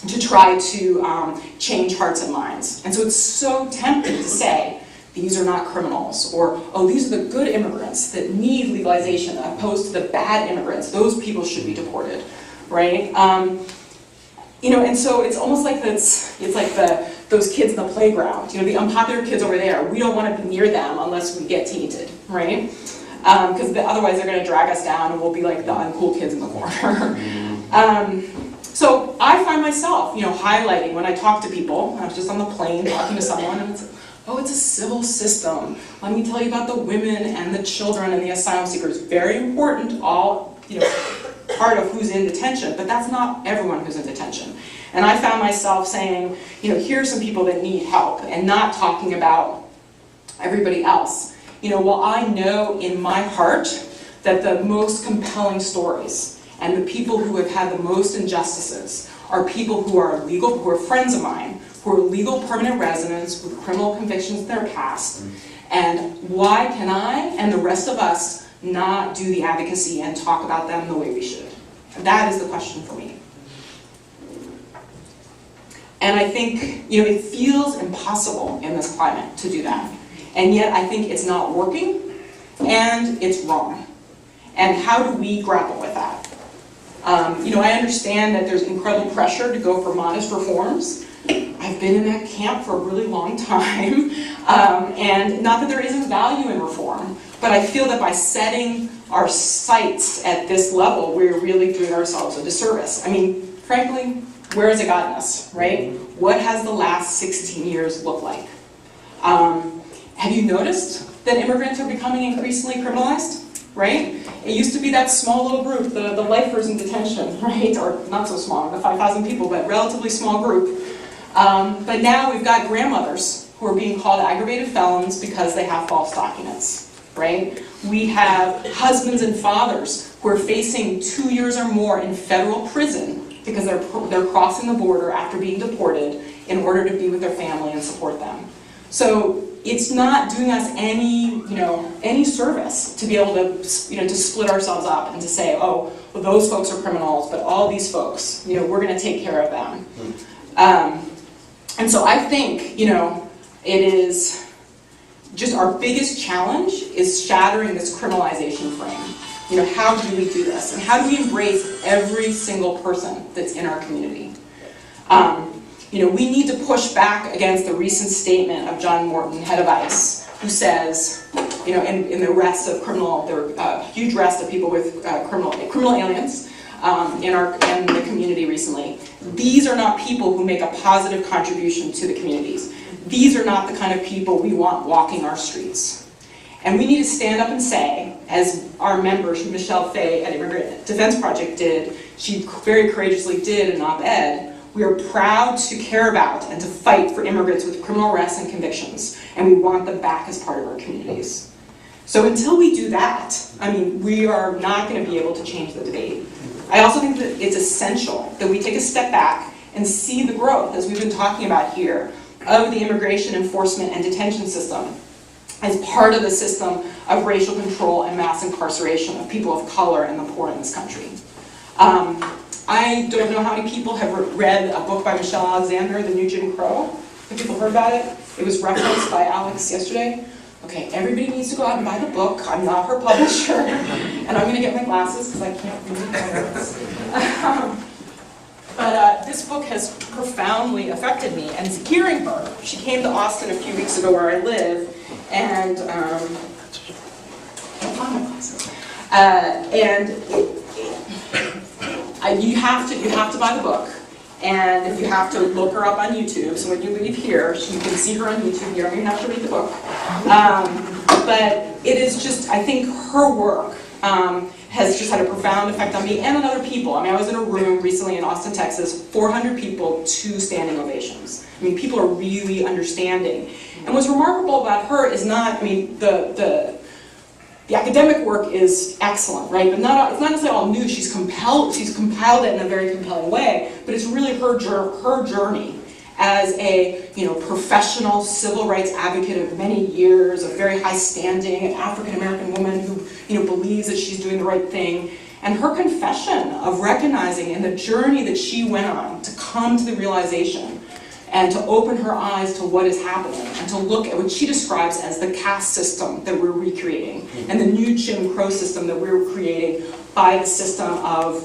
to try to change hearts and minds. And so it's so tempting to say, these are not criminals, or, oh, these are the good immigrants that need legalization, opposed to the bad immigrants. Those people should be deported. right? And so it's almost like it's like those kids in the playground, the unpopular kids over there. We don't want to be near them unless we get tainted, right? Because otherwise they're going to drag us down and we'll be like the uncool kids in the corner. So I find myself, highlighting when I talk to people. I was just on the plane talking to someone, and it's, oh, it's a civil system. Let me tell you about the women and the children and the asylum seekers. Very important, all part of who's in detention, but that's not everyone who's in detention. And I found myself saying, here's some people that need help, and not talking about everybody else. Well, I know in my heart that the most compelling stories and the people who have had the most injustices are people who are legal, who are friends of mine, who are legal permanent residents with criminal convictions in their past. And why can I and the rest of us not do the advocacy and talk about them the way we should? That is the question for me. And I think, it feels impossible in this climate to do that. And yet I think it's not working, and it's wrong. And how do we grapple with that? I understand that there's incredible pressure to go for modest reforms. I've been in that camp for a really long time, and not that there isn't value in reform, but I feel that by setting our sights at this level, we're really doing ourselves a disservice. Frankly, where has it gotten us, right? What has the last 16 years looked like? Have you noticed that immigrants are becoming increasingly criminalized? Right? It used to be that small little group, the lifers in detention, right? Or not so small, the 5,000 people, but relatively small group. But now we've got grandmothers who are being called aggravated felons because they have false documents, right? We have husbands and fathers who are facing 2 years or more in federal prison because they're crossing the border after being deported in order to be with their family and support them. So it's not doing us any service to be able to, to split ourselves up and to say, oh, well, those folks are criminals, but all these folks, we're going to take care of them. And so I think, it is just our biggest challenge is shattering this criminalization frame. How do we do this? And how do we embrace every single person that's in our community? We need to push back against the recent statement of John Morton, head of ICE, who says, in the arrest of huge arrest of people with criminal aliens in the community recently. These are not people who make a positive contribution to the communities. These are not the kind of people we want walking our streets. And we need to stand up and say, as our member, Michelle Fay at Immigrant Defense Project did, she very courageously did an op-ed, we are proud to care about and to fight for immigrants with criminal arrests and convictions, and we want them back as part of our communities. So until we do that, we are not going to be able to change the debate. I also think that it's essential that we take a step back and see the growth, as we've been talking about here, of the immigration enforcement and detention system as part of the system of racial control and mass incarceration of people of color and the poor in this country. I don't know how many people have read a book by Michelle Alexander, The New Jim Crow. Have people heard about it? It was referenced by Alex yesterday. Okay, everybody needs to go out and buy the book. I'm not her publisher. And I'm going to get my glasses because I can't read my notes. But this book has profoundly affected me. And hearing her, she came to Austin a few weeks ago where I live, and you have to buy the book, and you have to look her up on YouTube. So when you leave here, you can see her on YouTube. You don't even have to read the book. But it is just, I think her work has just had a profound effect on me and on other people. I was in a room recently in Austin, Texas, 400 people, 2 standing ovations. People are really understanding. And what's remarkable about her is not, the academic work is excellent, right? But it's not necessarily all new. She's compiled it in a very compelling way, but it's really her journey as a professional civil rights advocate of many years, a very high standing African American woman who believes that she's doing the right thing, and her confession of recognizing in the journey that she went on to come to the realization and to open her eyes to what is happening, and to look at what she describes as the caste system that we're recreating, and the new Jim Crow system that we're creating by the system of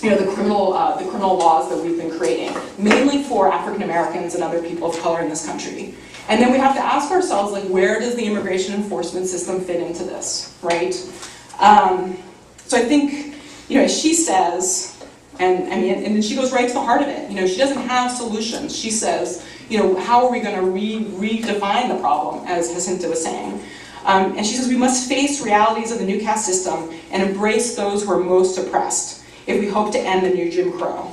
the criminal laws that we've been creating, mainly for African Americans and other people of color in this country. And then we have to ask ourselves, like, where does the immigration enforcement system fit into this, right? So I think, as she says, and then she goes right to the heart of it. She doesn't have solutions. She says, how are we going to redefine the problem, as Jacinta was saying? And she says we must face realities of the new caste system and embrace those who are most oppressed if we hope to end the new Jim Crow.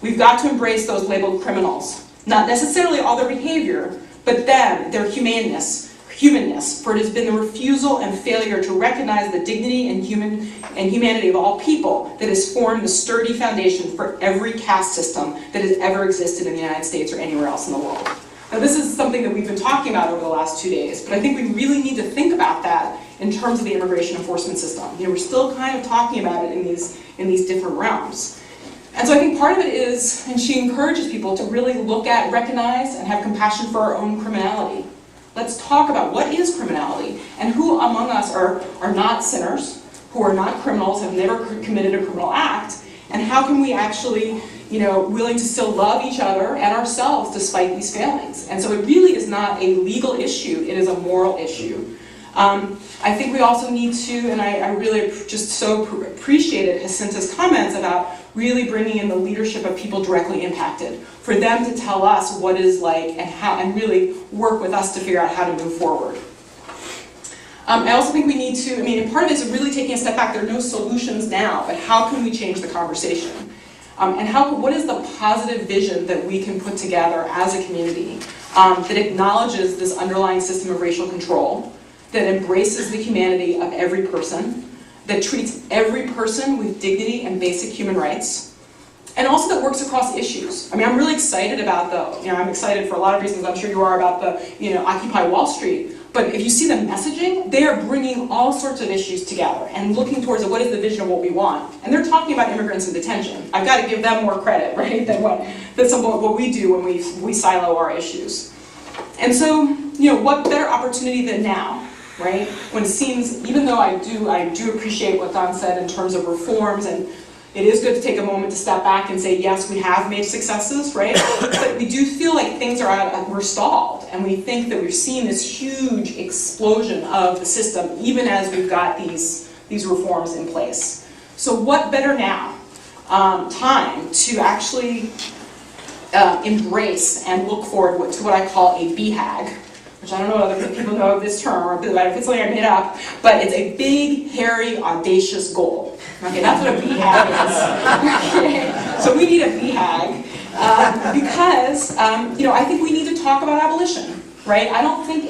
We've got to embrace those labeled criminals, not necessarily all their behavior, but them, their humanness, for it has been the refusal and failure to recognize the dignity and humanity of all people that has formed the sturdy foundation for every caste system that has ever existed in the United States or anywhere else in the world. Now, this is something that we've been talking about over the last 2 days, but I think we really need to think about that in terms of the immigration enforcement system. We're still kind of talking about it in these different realms. And so I think part of it is, and she encourages people to really look at, recognize, and have compassion for our own criminality. Let's talk about what is criminality, and who among us are not sinners, who are not criminals, have never committed a criminal act, and how can we actually, willing to still love each other and ourselves despite these failings. And so it really is not a legal issue, it is a moral issue. I think we also need to, and I really just so appreciated Jacinta's comments about really bringing in the leadership of people directly impacted, for them to tell us what it is like and how, and really work with us to figure out how to move forward. I also think we need to, and part of it is really taking a step back. There are no solutions now, but how can we change the conversation? And what is the positive vision that we can put together as a community that acknowledges this underlying system of racial control, that embraces the humanity of every person, that treats every person with dignity and basic human rights, and also that works across issues. I'm really excited about I'm excited for a lot of reasons, I'm sure you are, about the, Occupy Wall Street. But if you see the messaging, they are bringing all sorts of issues together and looking towards what is the vision of what we want. And they're talking about immigrants in detention. I've got to give them more credit, right, than what we do when we silo our issues. And so, what better opportunity than now, right? When it seems, even though I do appreciate what Don said in terms of reforms, and it is good to take a moment to step back and say, yes, we have made successes, right? But we do feel like things we're stalled, and we think that we've seen this huge explosion of the system, even as we've got these reforms in place. So what better now, time to actually embrace and look forward to what I call a BHAG, which I don't know whether people know this term, or if it's something I made up, but it's a big, hairy, audacious goal. Okay, that's what a BHAG is. Okay? So we need a BHAG because, I think we need to talk about abolition, right? I don't think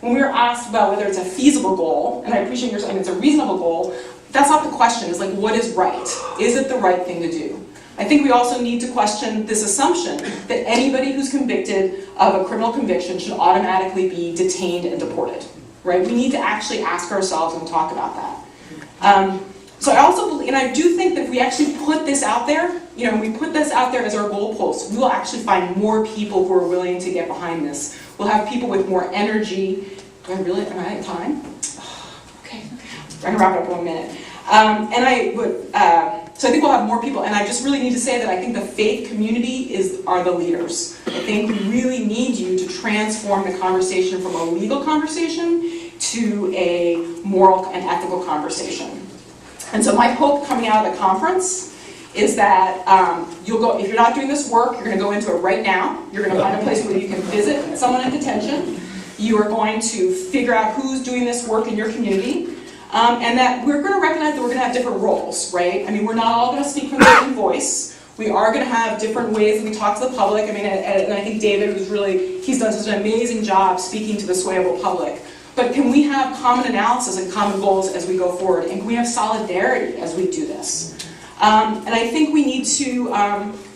when we were asked about whether it's a feasible goal, and I appreciate you're saying it's a reasonable goal, that's not the question. It's like, what is right? Is it the right thing to do? I think we also need to question this assumption that anybody who's convicted of a criminal conviction should automatically be detained and deported, right? We need to actually ask ourselves and talk about that. So I also believe, and I do think that if we actually put this out there, we put this out there as our goalpost, we will actually find more people who are willing to get behind this. We'll have people with more energy. Am I at time? Okay. I'm going to wrap it up in 1 minute. So I think we'll have more people, and I just really need to say that I think the faith community are the leaders. I think we really need you to transform the conversation from a legal conversation to a moral and ethical conversation. And so my hope coming out of the conference is that you'll go, if you're not doing this work, you're going to go into it right now. You're going to find a place where you can visit someone in detention. You are going to figure out who's doing this work in your community. And that we're going to recognize that we're going to have different roles, right? We're not all going to speak from the same voice. We are going to have different ways that we talk to the public. And I think David he's done such an amazing job speaking to the swayable public. But can we have common analysis and common goals as we go forward? And can we have solidarity as we do this? And I think we need to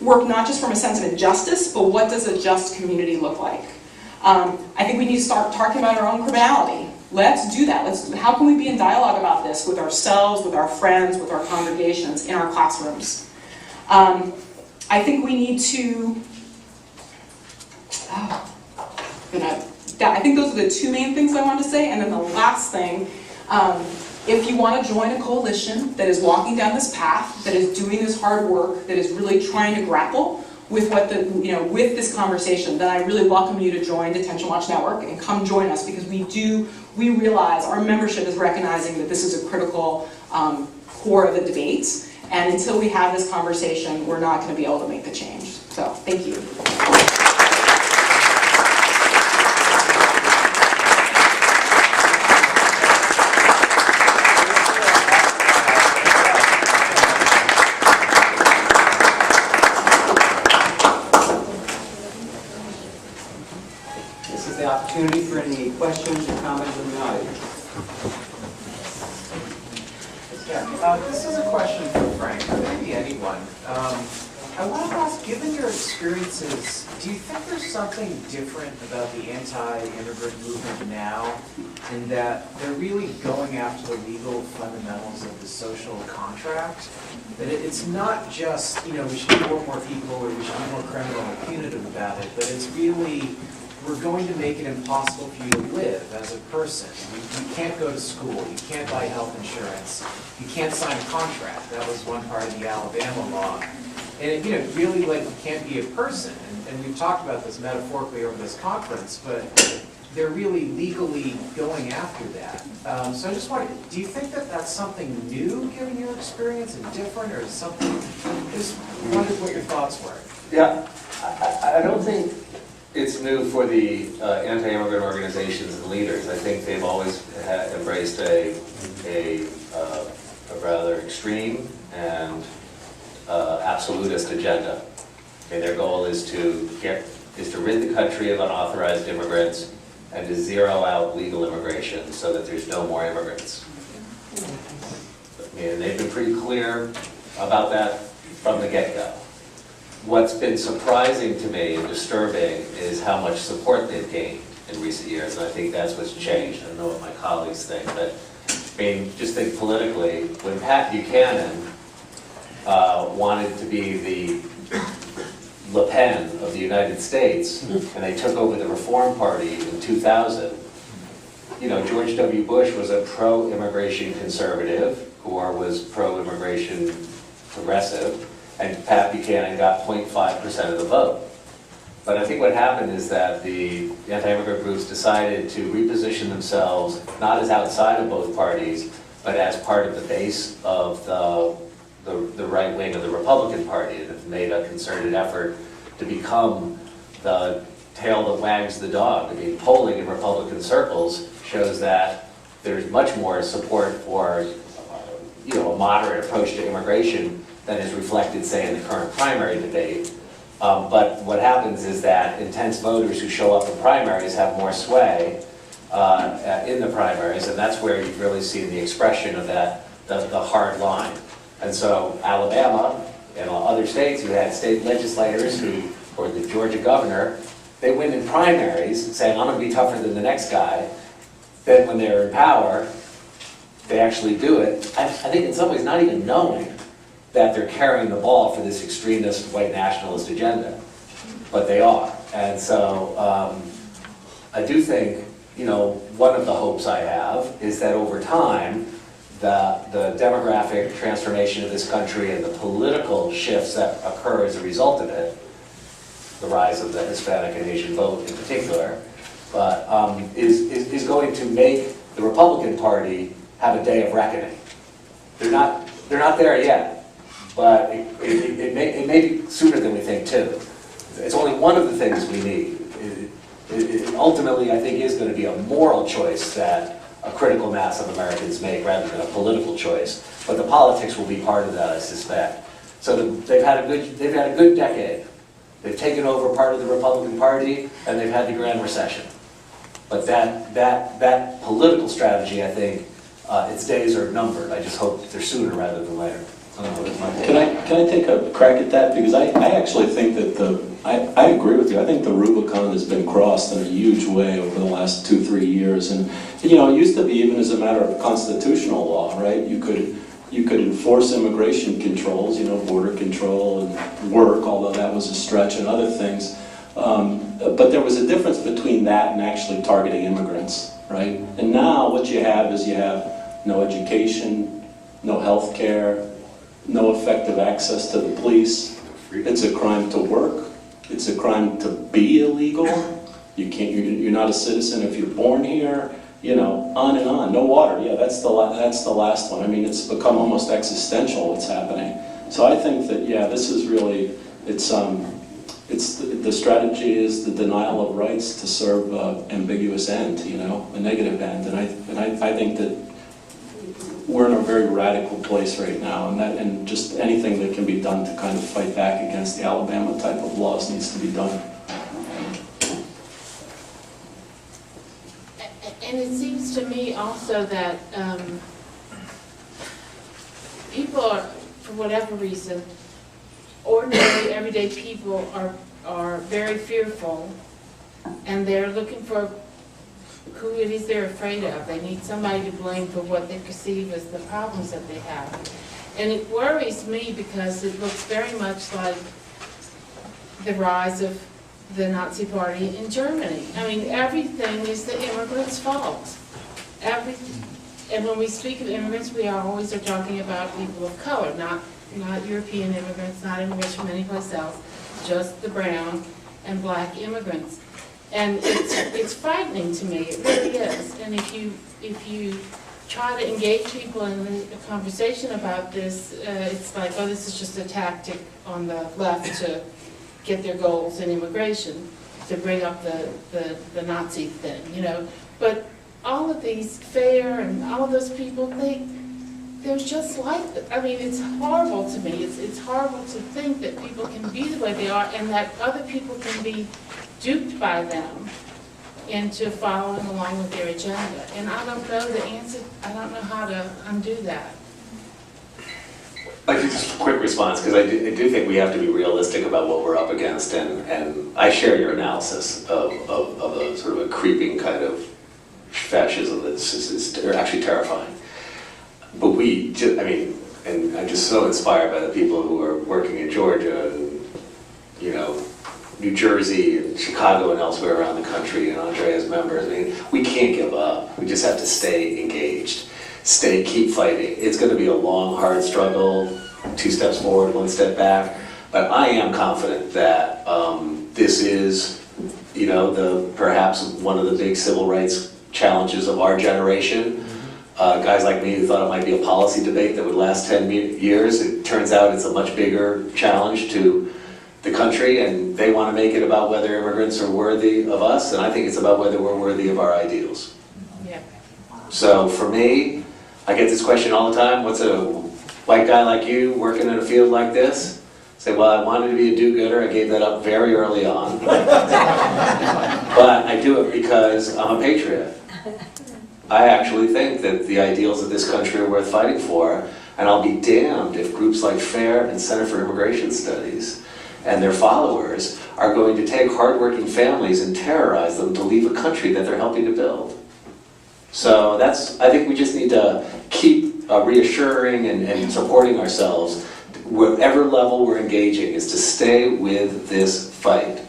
work not just from a sense of injustice, but what does a just community look like? I think we need to start talking about our own criminality. Let's do that. How can we be in dialogue about this with ourselves, with our friends, with our congregations, in our classrooms? I think we need to, I think those are the two main things I wanted to say. And then the last thing If you want to join a coalition that is walking down this path, that is doing this hard work, that is really trying to grapple with with this conversation, then I really welcome you to join Detention Watch Network and come join us, because we realize our membership is recognizing that this is a critical core of the debates, and until we have this conversation, we're not going to be able to make the change. So, thank you. This is the opportunity for any questions or comments from the audience. Yeah, this is a question for Frank, or maybe anyone. I wanted to ask, given your experiences, do you think there's something different about the anti-immigrant movement now, in that they're really going after the legal fundamentals of the social contract? That it's not just, we should deport more people, or we should be more criminal and punitive about it, but it's really, we're going to make it impossible for you to live as a person. You can't go to school, you can't buy health insurance, you can't sign a contract. That was one part of the Alabama law. And really, you can't be a person. And we've talked about this metaphorically over this conference, but they're really legally going after that. So I just wondered, do you think that that's something new, given your experience, and different, or something? Just wondered what your thoughts were. Yeah, I don't think it's new for the anti-immigrant organizations and leaders. I think they've always embraced a rather extreme and absolutist agenda. Okay, their goal is to rid the country of unauthorized immigrants and to zero out legal immigration so that there's no more immigrants. And they've been pretty clear about that from the get-go. What's been surprising to me and disturbing is how much support they've gained in recent years, and I think that's what's changed. I don't know what my colleagues think, but just think politically, when Pat Buchanan wanted to be the Le Pen of the United States, and they took over the Reform Party in 2000, George W. Bush was a pro-immigration conservative, Gore was pro-immigration progressive, and Pat Buchanan got 0.5% of the vote. But I think what happened is that the anti-immigrant groups decided to reposition themselves not as outside of both parties, but as part of the base of the right wing of the Republican Party, and have made a concerted effort to become the tail that wags the dog. I mean, polling in Republican circles shows that there's much more support for a moderate approach to immigration than is reflected, say, in the current primary debate. But what happens is that intense voters who show up in primaries have more sway in the primaries, and that's where you've really seen the expression of that, the hard line. And so Alabama and other states who had state legislators or the Georgia governor, they win in primaries saying, I'm going to be tougher than the next guy. Then when they're in power, they actually do it. I think in some ways not even knowing that they're carrying the ball for this extremist white nationalist agenda. But they are. And so I do think, one of the hopes I have is that over time, the demographic transformation of this country and the political shifts that occur as a result of it, the rise of the Hispanic and Asian vote in particular, but is going to make the Republican Party have a day of reckoning. They're not there yet, but it may be sooner than we think too. It's only one of the things we need. It ultimately, I think, is going to be a moral choice that a critical mass of Americans make rather than a political choice. But the politics will be part of that, I suspect. So they've had a good decade. They've taken over part of the Republican Party, and they've had the Grand Recession. But that political strategy, I think, its days are numbered. I just hope they're sooner rather than later. Can I take a crack at that? Because I actually think that I agree with you. I think the Rubicon has been crossed in a huge way over the last 2-3 years. And it used to be even as a matter of constitutional law, right? You could enforce immigration controls, border control and work, although that was a stretch, and other things. But there was a difference between that and actually targeting immigrants, right? And now what you have is no education, no health care, no effective access to the police. It's a crime to work. It's a crime to be illegal. You're not a citizen if you're born here. You know, on and on. No water. Yeah, that's the last one. I mean, it's become almost existential what's happening. So I think that, yeah, this is really, the strategy is the denial of rights to serve an ambiguous end, you know, a negative end. And I think that we're in a very radical place right now, and just anything that can be done to kind of fight back against the Alabama type of laws needs to be done. And it seems to me also that people are, for whatever reason, ordinary, everyday people are very fearful, and they're looking for who it is they're afraid of. They need somebody to blame for what they perceive as the problems that they have. And it worries me because it looks very much like the rise of the Nazi Party in Germany. I mean, everything is the immigrants' fault. Everything. And when we speak of immigrants, we are always talking about people of color, not European immigrants, not immigrants from anyplace else, just the brown and black immigrants. And it's frightening to me, it really is. And if you try to engage people in a conversation about this, it's like, oh, this is just a tactic on the left to get their goals in immigration, to bring up the Nazi thing, you know. But all of these fair and all of those people, they're just like, I mean, it's horrible to me. It's horrible to think that people can be the way they are and that other people can be duped by them into following along with their agenda. And I don't know the answer, I don't know how to undo that. Like, just a quick response, because I do think we have to be realistic about what we're up against, and I share your analysis of a sort of a creeping kind of fascism that's actually terrifying. But I mean, and I'm just so inspired by the people who are working in Georgia and, you know, New Jersey and Chicago and elsewhere around the country, and Andrea's members. I mean, we can't give up. We just have to stay engaged. Keep fighting. It's going to be a long, hard struggle, 2 steps forward, 1 step back. But I am confident that this is, you know, perhaps one of the big civil rights challenges of our generation. Guys like me who thought it might be a policy debate that would last 10 years, it turns out it's a much bigger challenge to the country, and they want to make it about whether immigrants are worthy of us, and I think it's about whether we're worthy of our ideals. Yeah. So for me, I get this question all the time: what's a white guy like you working in a field like this? Say, well, I wanted to be a do-gooder. I gave that up very early on. But I do it because I'm a patriot. I actually think that the ideals of this country are worth fighting for, and I'll be damned if groups like FAIR and Center for Immigration Studies and their followers are going to take hardworking families and terrorize them to leave a country that they're helping to build. So I think we just need to keep reassuring and supporting ourselves. Whatever level we're engaging is to stay with this fight.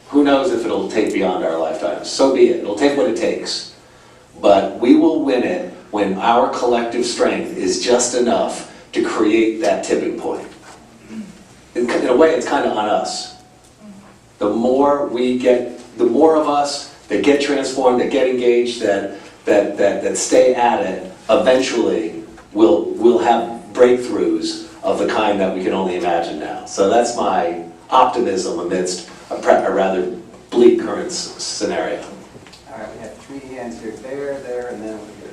Who knows if it'll take beyond our lifetimes? So be it. It'll take what it takes. But we will win it when our collective strength is just enough to create that tipping point. In a way, it's kind of on us. The more of us that get transformed, that get engaged, that stay at it, eventually we'll have breakthroughs of the kind that we can only imagine now. So that's my optimism amidst a rather bleak current scenario. All right, we have 3 hands here, there, and then over here.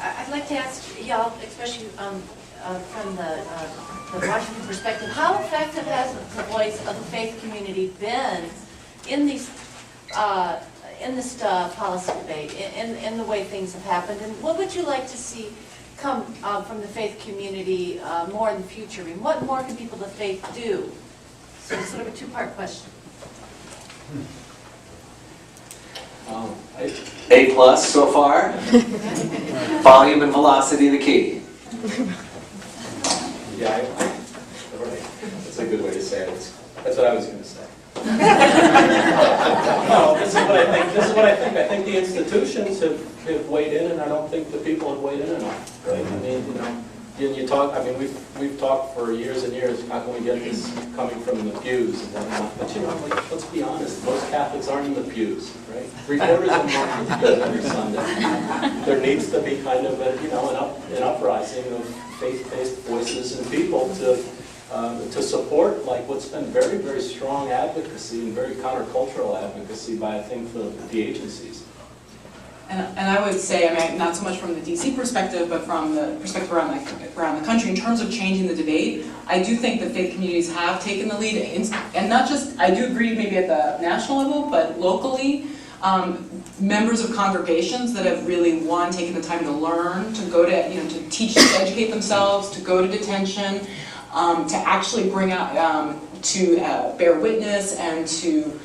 I'd like to ask y'all, especially from the Washington perspective, how effective has the voice of the faith community been in these in this policy debate, in the way things have happened, and what would you like to see come from the faith community more in the future? I mean, what more can people of faith do? So it's sort of a 2-part question. A+ so far. Volume and velocity the key. Yeah, that's a good way to say it. That's what I was going to say. No, this is what I think. I think the institutions have weighed in, and I don't think the people have weighed in enough. Right? I mean, you talk. I mean, we've talked for years and years. How can we get this coming from the pews and whatnot? But let's be honest. Most Catholics aren't in the pews, right? 3/4 of them aren't in the pews every Sunday. There needs to be kind of an uprising of faith-based voices and people to support like what's been very, very strong advocacy and very countercultural advocacy by, I think, the agencies. And I would say, I mean, not so much from the DC perspective, but from the perspective around the country, in terms of changing the debate, I do think that faith communities have taken the lead, and not just, I do agree maybe at the national level, but locally, members of congregations that have really, taken the time to learn, to go to, to teach, to educate themselves, to go to detention, to actually bring out, to bear witness and to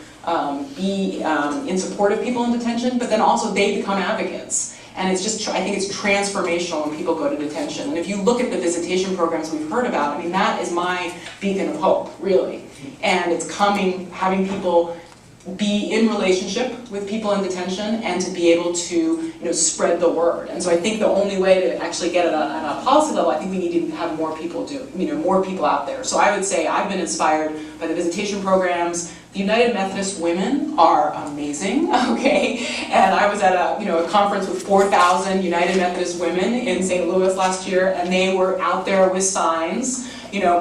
be in support of people in detention, but then also they become advocates. And it's just, I think it's transformational when people go to detention. And if you look at the visitation programs we've heard about, I mean, that is my beacon of hope, really. And it's having people be in relationship with people in detention and to be able to, spread the word. And so I think the only way to actually get it on a policy level, I think we need to have more people more people out there. So I would say I've been inspired by the visitation programs. The United Methodist Women are amazing, okay? And I was at a conference with 4,000 United Methodist women in St. Louis last year, and they were out there with signs,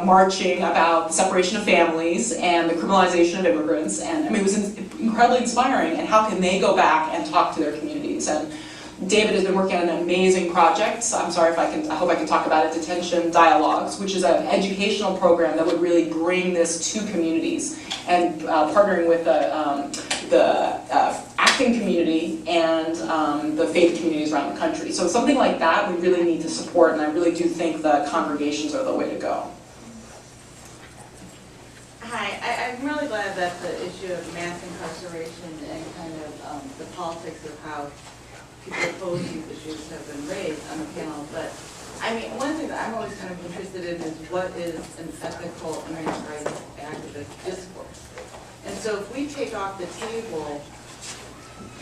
marching about the separation of families and the criminalization of immigrants. And I mean, it was incredibly inspiring. And how can they go back and talk to their communities? And David has been working on an amazing project. So I hope I can talk about it, Detention Dialogues, which is an educational program that would really bring this to communities, and partnering with the acting community and the faith communities around the country. So something like that we really need to support, and I really do think the congregations are the way to go. Hi, I'm really glad that the issue of mass incarceration and kind of the politics of how people oppose these issues have been raised on the panel. But I mean, one thing that I'm always kind of interested in is what is an ethical immigrant rights activist discourse. And so if we take off the table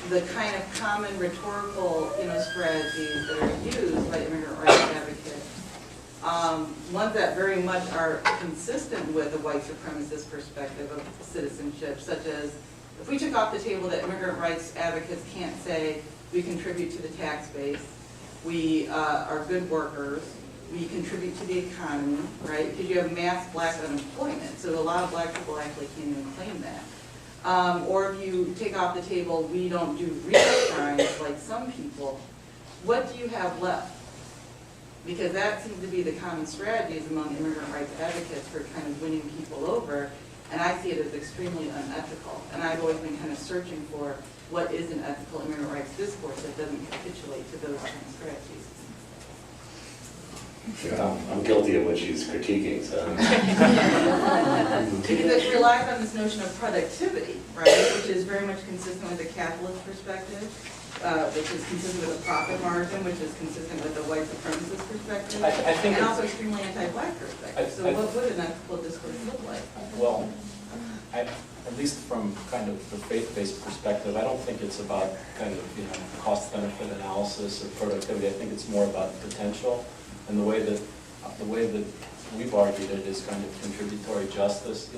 the kind of common rhetorical, strategies that are used by immigrant rights advocates, ones that very much are consistent with a white supremacist perspective of citizenship, such as if we took off the table that immigrant rights advocates can't say we contribute to the tax base, we are good workers, we contribute to the economy, right? Because you have mass black unemployment, so a lot of black people actually can't even claim that. Or if you take off the table, we don't do real crimes like some people, what do you have left? Because that seems to be the common strategies among immigrant rights advocates for kind of winning people over, and I see it as extremely unethical. And I've always been kind of searching for what is an ethical immigrant rights discourse that doesn't capitulate to those kind of strategies. Yeah, I'm guilty of what she's critiquing, so. Because it relies on this notion of productivity, right, which is very much consistent with the capitalist perspective, which is consistent with the profit margin, which is consistent with the white supremacist perspective, and also extremely anti-black perspective. So what would an ethical discourse look like? Well, at least from kind of the faith-based perspective, I don't think it's about kind of cost-benefit analysis or productivity. I think it's more about potential. And the way that we've argued it is kind of contributory justice,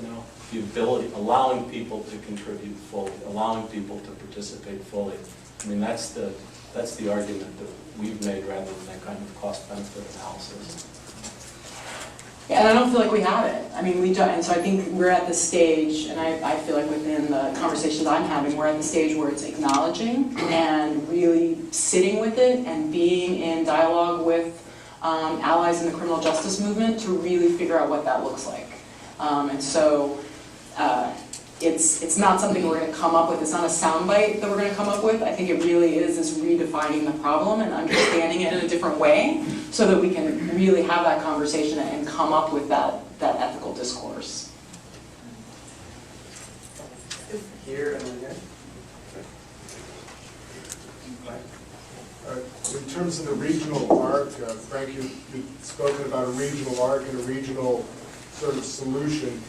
the ability, allowing people to contribute fully, allowing people to participate fully. I mean, that's the argument that we've made rather than that kind of cost-benefit analysis. Yeah, and I don't feel like we have it. I mean, we don't, and so I think we're at the stage, and I feel like within the conversations I'm having, we're at the stage where it's acknowledging and really sitting with it and being in dialogue with allies in the criminal justice movement to really figure out what that looks like. And so it's not something we're going to come up with. It's not a soundbite that we're going to come up with. I think it really is this redefining the problem and understanding it in a different way so that we can really have that conversation and come up with that ethical discourse. Here and then here. In terms of the regional arc, Frank, you've spoken about a regional arc and a regional sort of solution.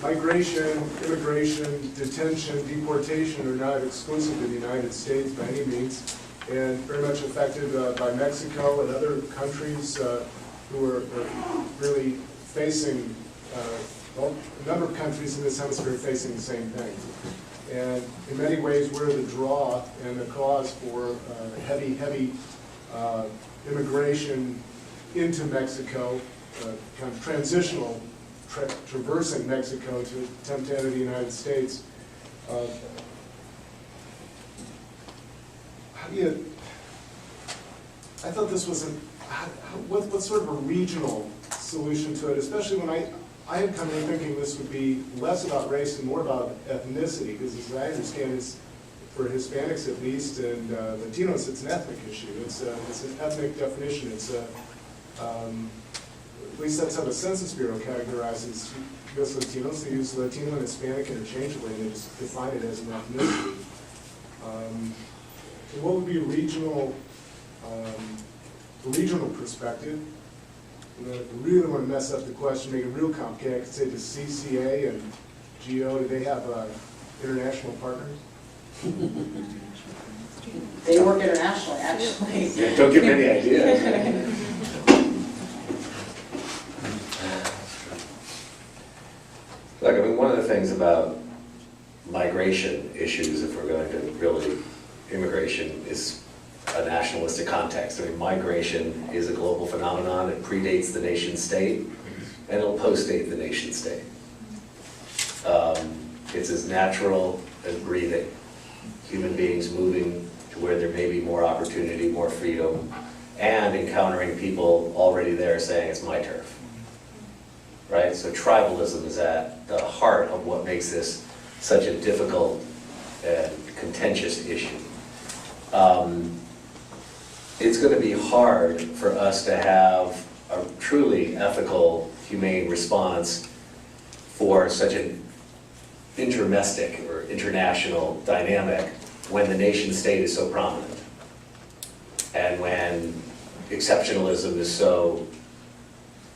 migration, immigration, detention, deportation are not exclusive to the United States by any means, and very much affected by Mexico and other countries who are really facing, well, a number of countries in this hemisphere are facing the same thing. And in many ways, we're the draw and the cause for heavy immigration into Mexico, kind of transitional, traversing Mexico to attempt to enter the United States. How do you, I thought this was what's sort of a regional solution to it, especially when I had come in thinking this would be less about race and more about ethnicity, because as I understand it, for Hispanics at least, and Latinos, it's an ethnic issue. It's an ethnic definition. It's at least that's how the Census Bureau categorizes U.S. Latinos. They use Latino and Hispanic interchangeably, and they just define it as an ethnicity. So what would be a regional perspective? You know, if you really want to mess up the question, make it real complicated, I could say, does CCA and GO, do they have international partners? They work internationally, actually. Yeah, don't give me any ideas. Look, I mean, one of the things about migration issues, if we're going to really, immigration is a nationalistic context. I mean, migration is a global phenomenon. It predates the nation state, and it'll post-date the nation state. It's as natural as breathing. Human beings moving to where there may be more opportunity, more freedom, and encountering people already there saying it's my turf. Right? So tribalism is at the heart of what makes this such a difficult and contentious issue. It's going to be hard for us to have a truly ethical, humane response for such an intermestic or international dynamic when the nation state is so prominent and when exceptionalism is so,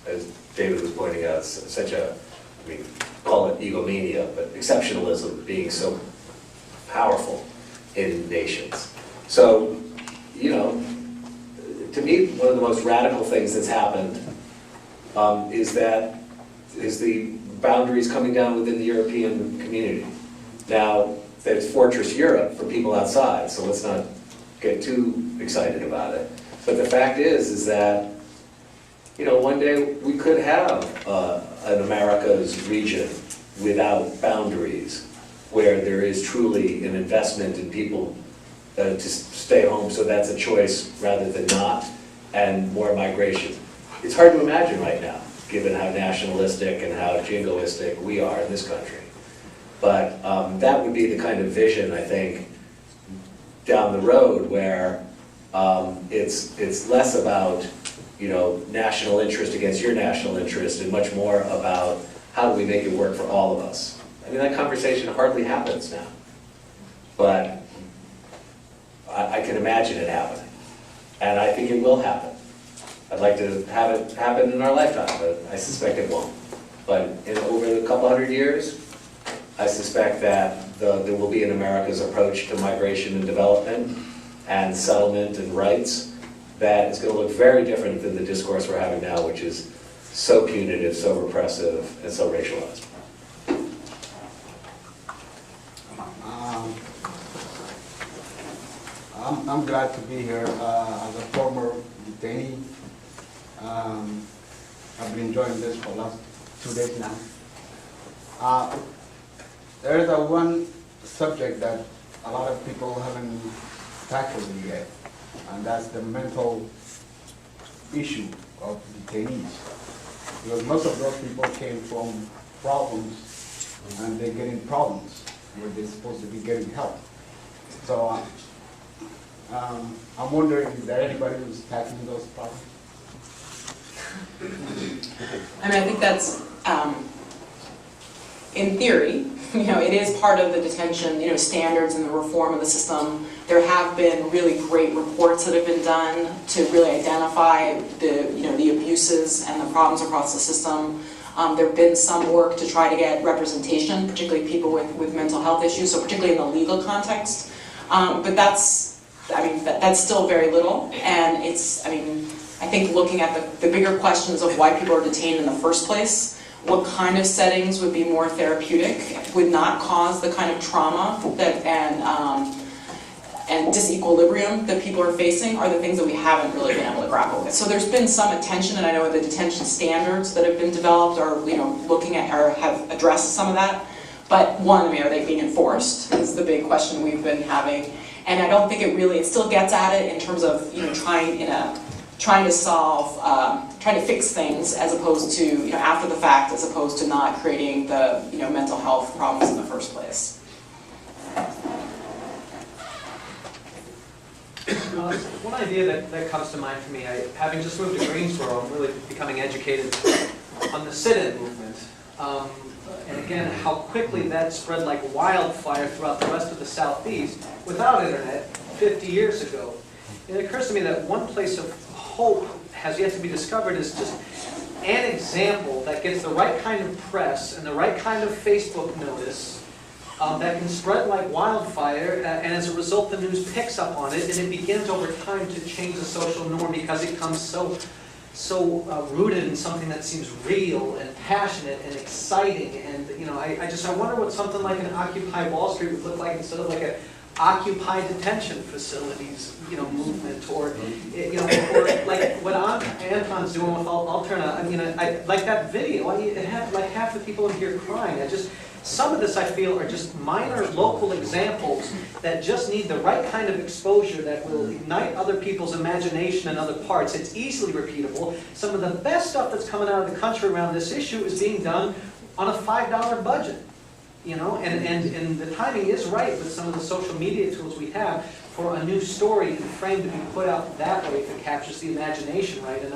as David was pointing out, such a, I mean, call it egomania, but exceptionalism being so powerful in nations. So, you know, to me, one of the most radical things that's happened is the boundaries coming down within the European community. Now, there's Fortress Europe for people outside, so let's not get too excited about it. But the fact is that, you know, one day we could have an America's region without boundaries, where there is truly an investment in people to stay home, so that's a choice rather than not, and more migration. It's hard to imagine right now, given how nationalistic and how jingoistic we are in this country. But that would be the kind of vision, I think, down the road where it's less about, you know, national interest against your national interest and much more about how do we make it work for all of us. I mean, that conversation hardly happens now, but I can imagine it happening, and I think it will happen. I'd like to have it happen in our lifetime, but I suspect it won't. But over the couple hundred years, I suspect that there will be an America's approach to migration and development and settlement and rights that is going to look very different than the discourse we're having now, which is so punitive, so repressive, and so racialized. I'm glad to be here as a former detainee. I've been enjoying this for the last 2 days now. There is one subject that a lot of people haven't tackled yet, and that's the mental issue of detainees. Because most of those people came from problems, and they're getting problems where they're supposed to be getting help. So I'm wondering, is there anybody who's tackling those problems? I mean, I think that's, in theory, you know, it is part of the detention, you know, standards and the reform of the system. There have been really great reports that have been done to really identify the, you know, the abuses and the problems across the system. There have been some work to try to get representation, particularly people with mental health issues, so particularly in the legal context. But that's still very little, and I think looking at the bigger questions of why people are detained in the first place, what kind of settings would be more therapeutic, would not cause the kind of trauma and disequilibrium that people are facing, are the things that we haven't really been able to grapple with. So there's been some attention, and I know the detention standards that have been developed are looking at or have addressed some of that. But one, are they being enforced? Is the big question we've been having. And I don't think it still gets at it in terms of trying to solve, trying to fix things as opposed to after the fact, as opposed to not creating the mental health problems in the first place. One idea that comes to mind for me, having just moved to Greensboro, I'm really becoming educated on the sit-in movement. And again, how quickly that spread like wildfire throughout the rest of the Southeast without internet 50 years ago. It occurs to me that one place of hope has yet to be discovered is just an example that gets the right kind of press and the right kind of Facebook notice that can spread like wildfire, and as a result the news picks up on it, and it begins over time to change the social norm because it comes so rooted in something that seems real and passionate and exciting. And I wonder what something like an Occupy Wall Street would look like instead of like a Occupy detention facilities movement, or or like what Anton's doing with Alterna. I like that video. It had like half the people in here crying. Some of this I feel are just minor local examples that just need the right kind of exposure that will ignite other people's imagination in other parts. It's easily repeatable. Some of the best stuff that's coming out of the country around this issue is being done on a $5 budget. And the timing is right with some of the social media tools we have for a new story and frame to be put out that way if it captures the imagination right. And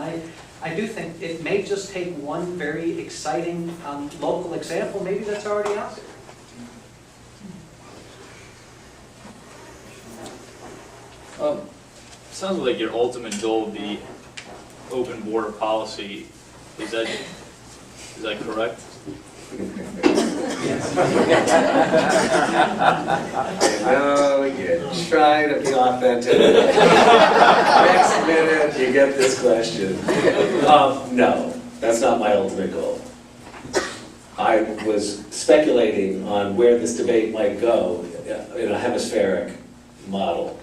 I do think it may just take one very exciting local example, maybe that's already out there. Sounds like your ultimate goal would be open border policy. Is that correct? No, you try to be authentic. Next minute, you get this question. No, that's not my ultimate goal. I was speculating on where this debate might go in a hemispheric model.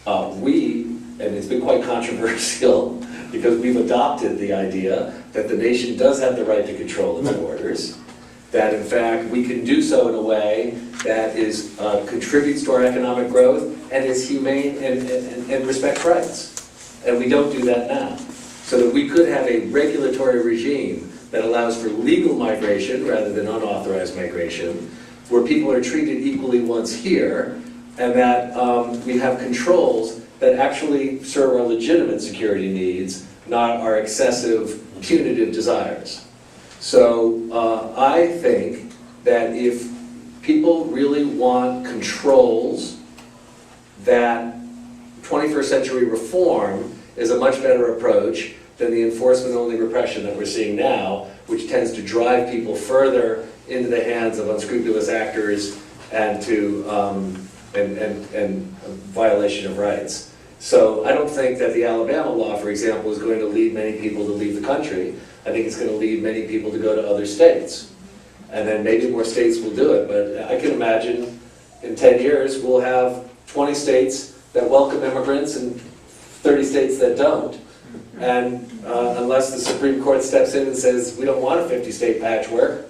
And it's been quite controversial because we've adopted the idea that the nation does have the right to control its borders, that in fact we can do so in a way that contributes to our economic growth and is humane and respects rights. And we don't do that now. So that we could have a regulatory regime that allows for legal migration rather than unauthorized migration, where people are treated equally once here, and that we have controls that actually serve our legitimate security needs, not our excessive punitive desires. So I think that if people really want controls, that 21st century reform is a much better approach than the enforcement-only repression that we're seeing now, which tends to drive people further into the hands of unscrupulous actors and to violation of rights. So I don't think that the Alabama law, for example, is going to lead many people to leave the country. I think it's going to lead many people to go to other states. And then maybe more states will do it. But I can imagine in 10 years we'll have 20 states that welcome immigrants and 30 states that don't. And unless the Supreme Court steps in and says we don't want a 50-state patchwork,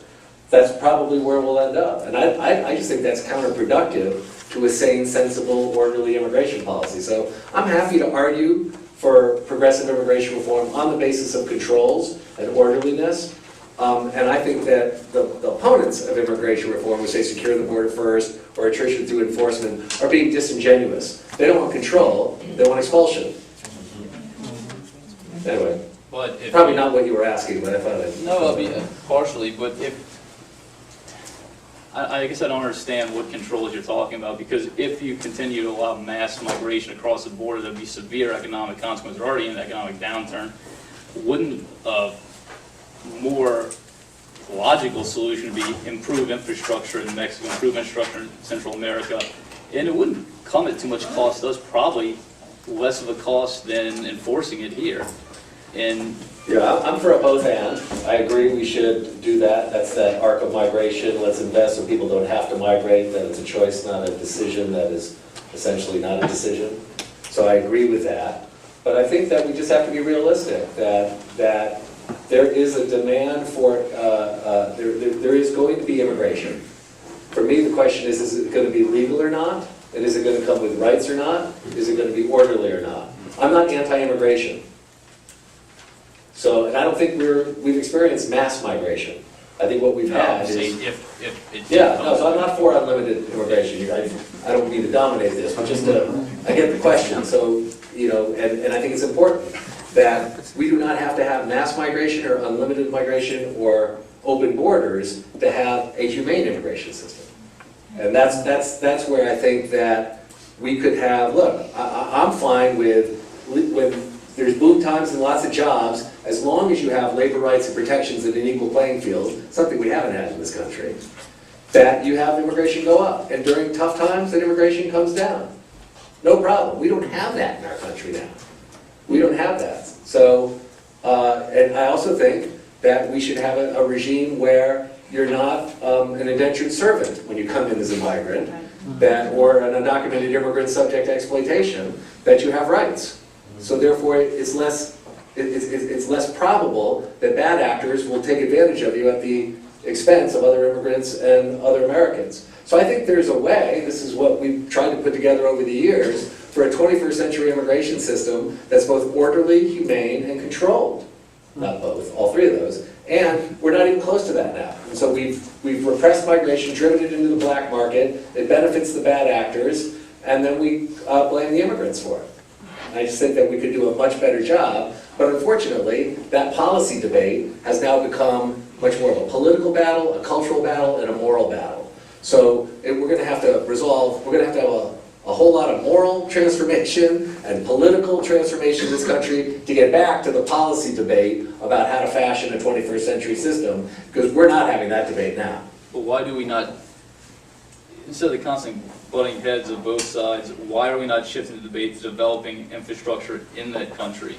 that's probably where we'll end up. And I just think that's counterproductive to a sane, sensible, orderly immigration policy. So I'm happy to argue for progressive immigration reform on the basis of controls and orderliness. And I think that the opponents of immigration reform, who say secure the border first or attrition through enforcement, are being disingenuous. They don't want control, they want expulsion. Anyway, probably not what you were asking, but I thought I'd... No, partially, but I guess I don't understand what controls you're talking about, because if you continue to allow mass migration across the border, there'll be severe economic consequences. We're already in an economic downturn. Wouldn't more logical solution would be improve infrastructure in Mexico, improve infrastructure in Central America, and it wouldn't come at too much cost to us, probably less of a cost than enforcing it here. And Yeah, I'm for a both and. I agree we should do that. That's that arc of migration. Let's invest so people don't have to migrate, that it's a choice, not a decision, that is essentially not a decision. So I agree with that. But I think that we just have to be realistic, that there is a demand for, there is going to be immigration. For me, the question is it going to be legal or not? And is it going to come with rights or not? Is it going to be orderly or not? I'm not anti-immigration. So, and I don't think we've experienced mass migration. I think what we've had is... if it Yeah, no, so I'm not for unlimited immigration. I don't mean to dominate this, but just I get the question. So, you know, and I think it's important that we do not have to have mass migration or unlimited migration or open borders to have a humane immigration system. And that's where I think that we could have, look, I'm fine with when there's boom times and lots of jobs, as long as you have labor rights and protections in an equal playing field, something we haven't had in this country, that you have immigration go up. And during tough times, that immigration comes down. No problem. We don't have that in our country now. We don't have that. So, and I also think that we should have a regime where you're not an indentured servant when you come in as a migrant, that, or an undocumented immigrant subject to exploitation, that you have rights. So therefore, it's less probable that bad actors will take advantage of you at the expense of other immigrants and other Americans. So I think there's a way, this is what we've tried to put together over the years, for a 21st century immigration system that's both orderly, humane, and controlled. Not both, all three of those. And we're not even close to that now. And so we've repressed migration, driven it into the black market, it benefits the bad actors, and then we blame the immigrants for it. I just think that we could do a much better job, but unfortunately, that policy debate has now become much more of a political battle, a cultural battle, and a moral battle. So we're going to have to resolve, we're going to have a whole lot of moral transformation and political transformation in this country to get back to the policy debate about how to fashion a 21st century system, because we're not having that debate now. But why do we not, instead of the constant butting heads of both sides, why are we not shifting the debate to developing infrastructure in that country?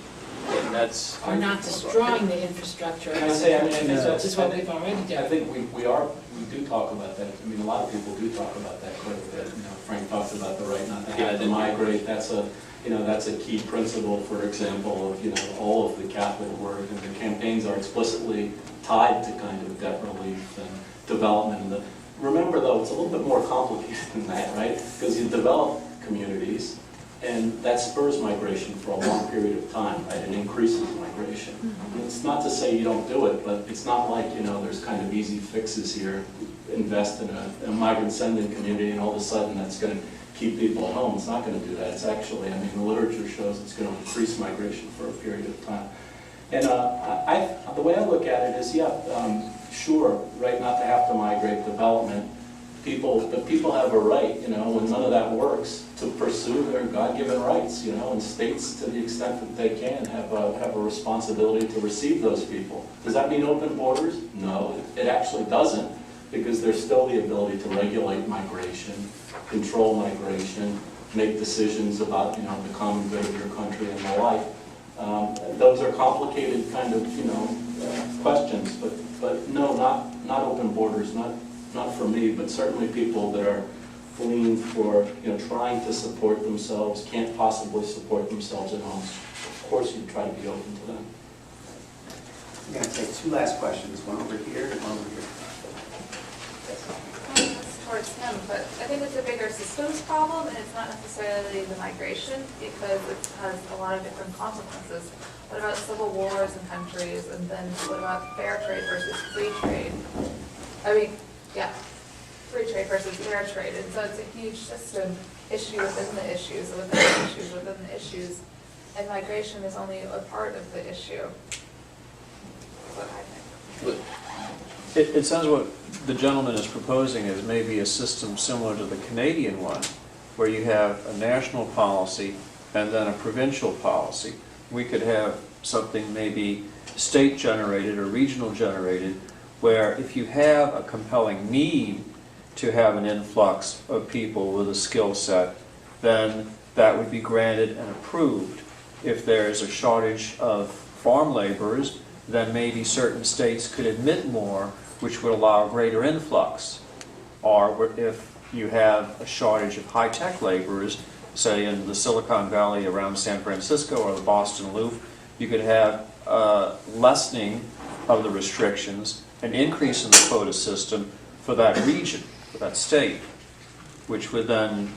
And that's... Or not destroying the infrastructure. Can I say, I mean, Which is what we've already done. I think we do talk about that. I mean, a lot of people do talk about that quite a bit. You know, Frank talks about the right not to have to migrate. That's a key principle, for example, of all of the capital work, and the campaigns are explicitly tied to kind of debt relief and development. Remember, though, it's a little bit more complicated than that, right? Because you develop communities, and that spurs migration for a long period of time, right? It increases migration. And it's not to say you don't do it, but it's not like, there's kind of easy fixes here. Invest in a migrant sending community, and all of a sudden that's going to keep people at home. It's not going to do that. It's actually, the literature shows it's going to increase migration for a period of time. And the way I look at it is, sure, right not to have to migrate, development. But people have a right, when none of that works, to pursue their God-given rights, and states, to the extent that they can, have a responsibility to receive those people. Does that mean open borders? No, it actually doesn't, because there's still the ability to regulate migration, control migration, make decisions about, the common good of your country and the like. Those are complicated kind of, questions, but no, not open borders, not for me, but certainly people that are fleeing for, trying to support themselves, can't possibly support themselves at home. Of course, you'd try to be open to them. I'm going to take two last questions, one over here and one over here. It's towards him, but I think it's a bigger systems problem, and it's not necessarily the migration, because it has a lot of different consequences. What about civil wars in countries, and then what about fair trade versus free trade? Free trade versus fair trade, and so it's a huge system issue within the issues, within the issues, within the issues, and migration is only a part of the issue. That's what I think. It sounds what the gentleman is proposing is maybe a system similar to the Canadian one, where you have a national policy and then a provincial policy. We could have something maybe state-generated or regional-generated, where if you have a compelling need to have an influx of people with a skill set, then that would be granted and approved. If there is a shortage of farm laborers, then maybe certain states could admit more, which would allow greater influx. Or if you have a shortage of high-tech laborers, say in the Silicon Valley around San Francisco or the Boston Loop, you could have a lessening of the restrictions, an increase in the quota system for that region, for that state, which would then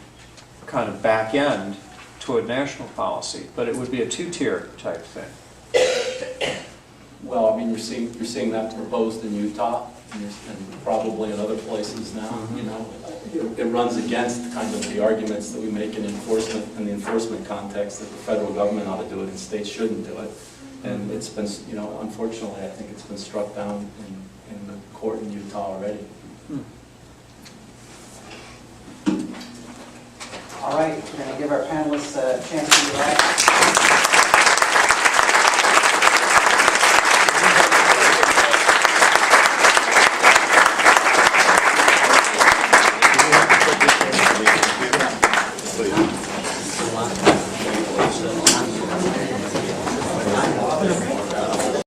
kind of back end toward national policy. But it would be a two-tier type thing. Well, I mean, you're seeing that proposed in Utah and probably in other places now, you know. It runs against kind of the arguments that we make in enforcement, in the enforcement context, that the federal government ought to do it and states shouldn't do it. And it's been, you know, unfortunately, I think it's been struck down in the court in Utah already. All right, we're going to give our panelists a chance to interact.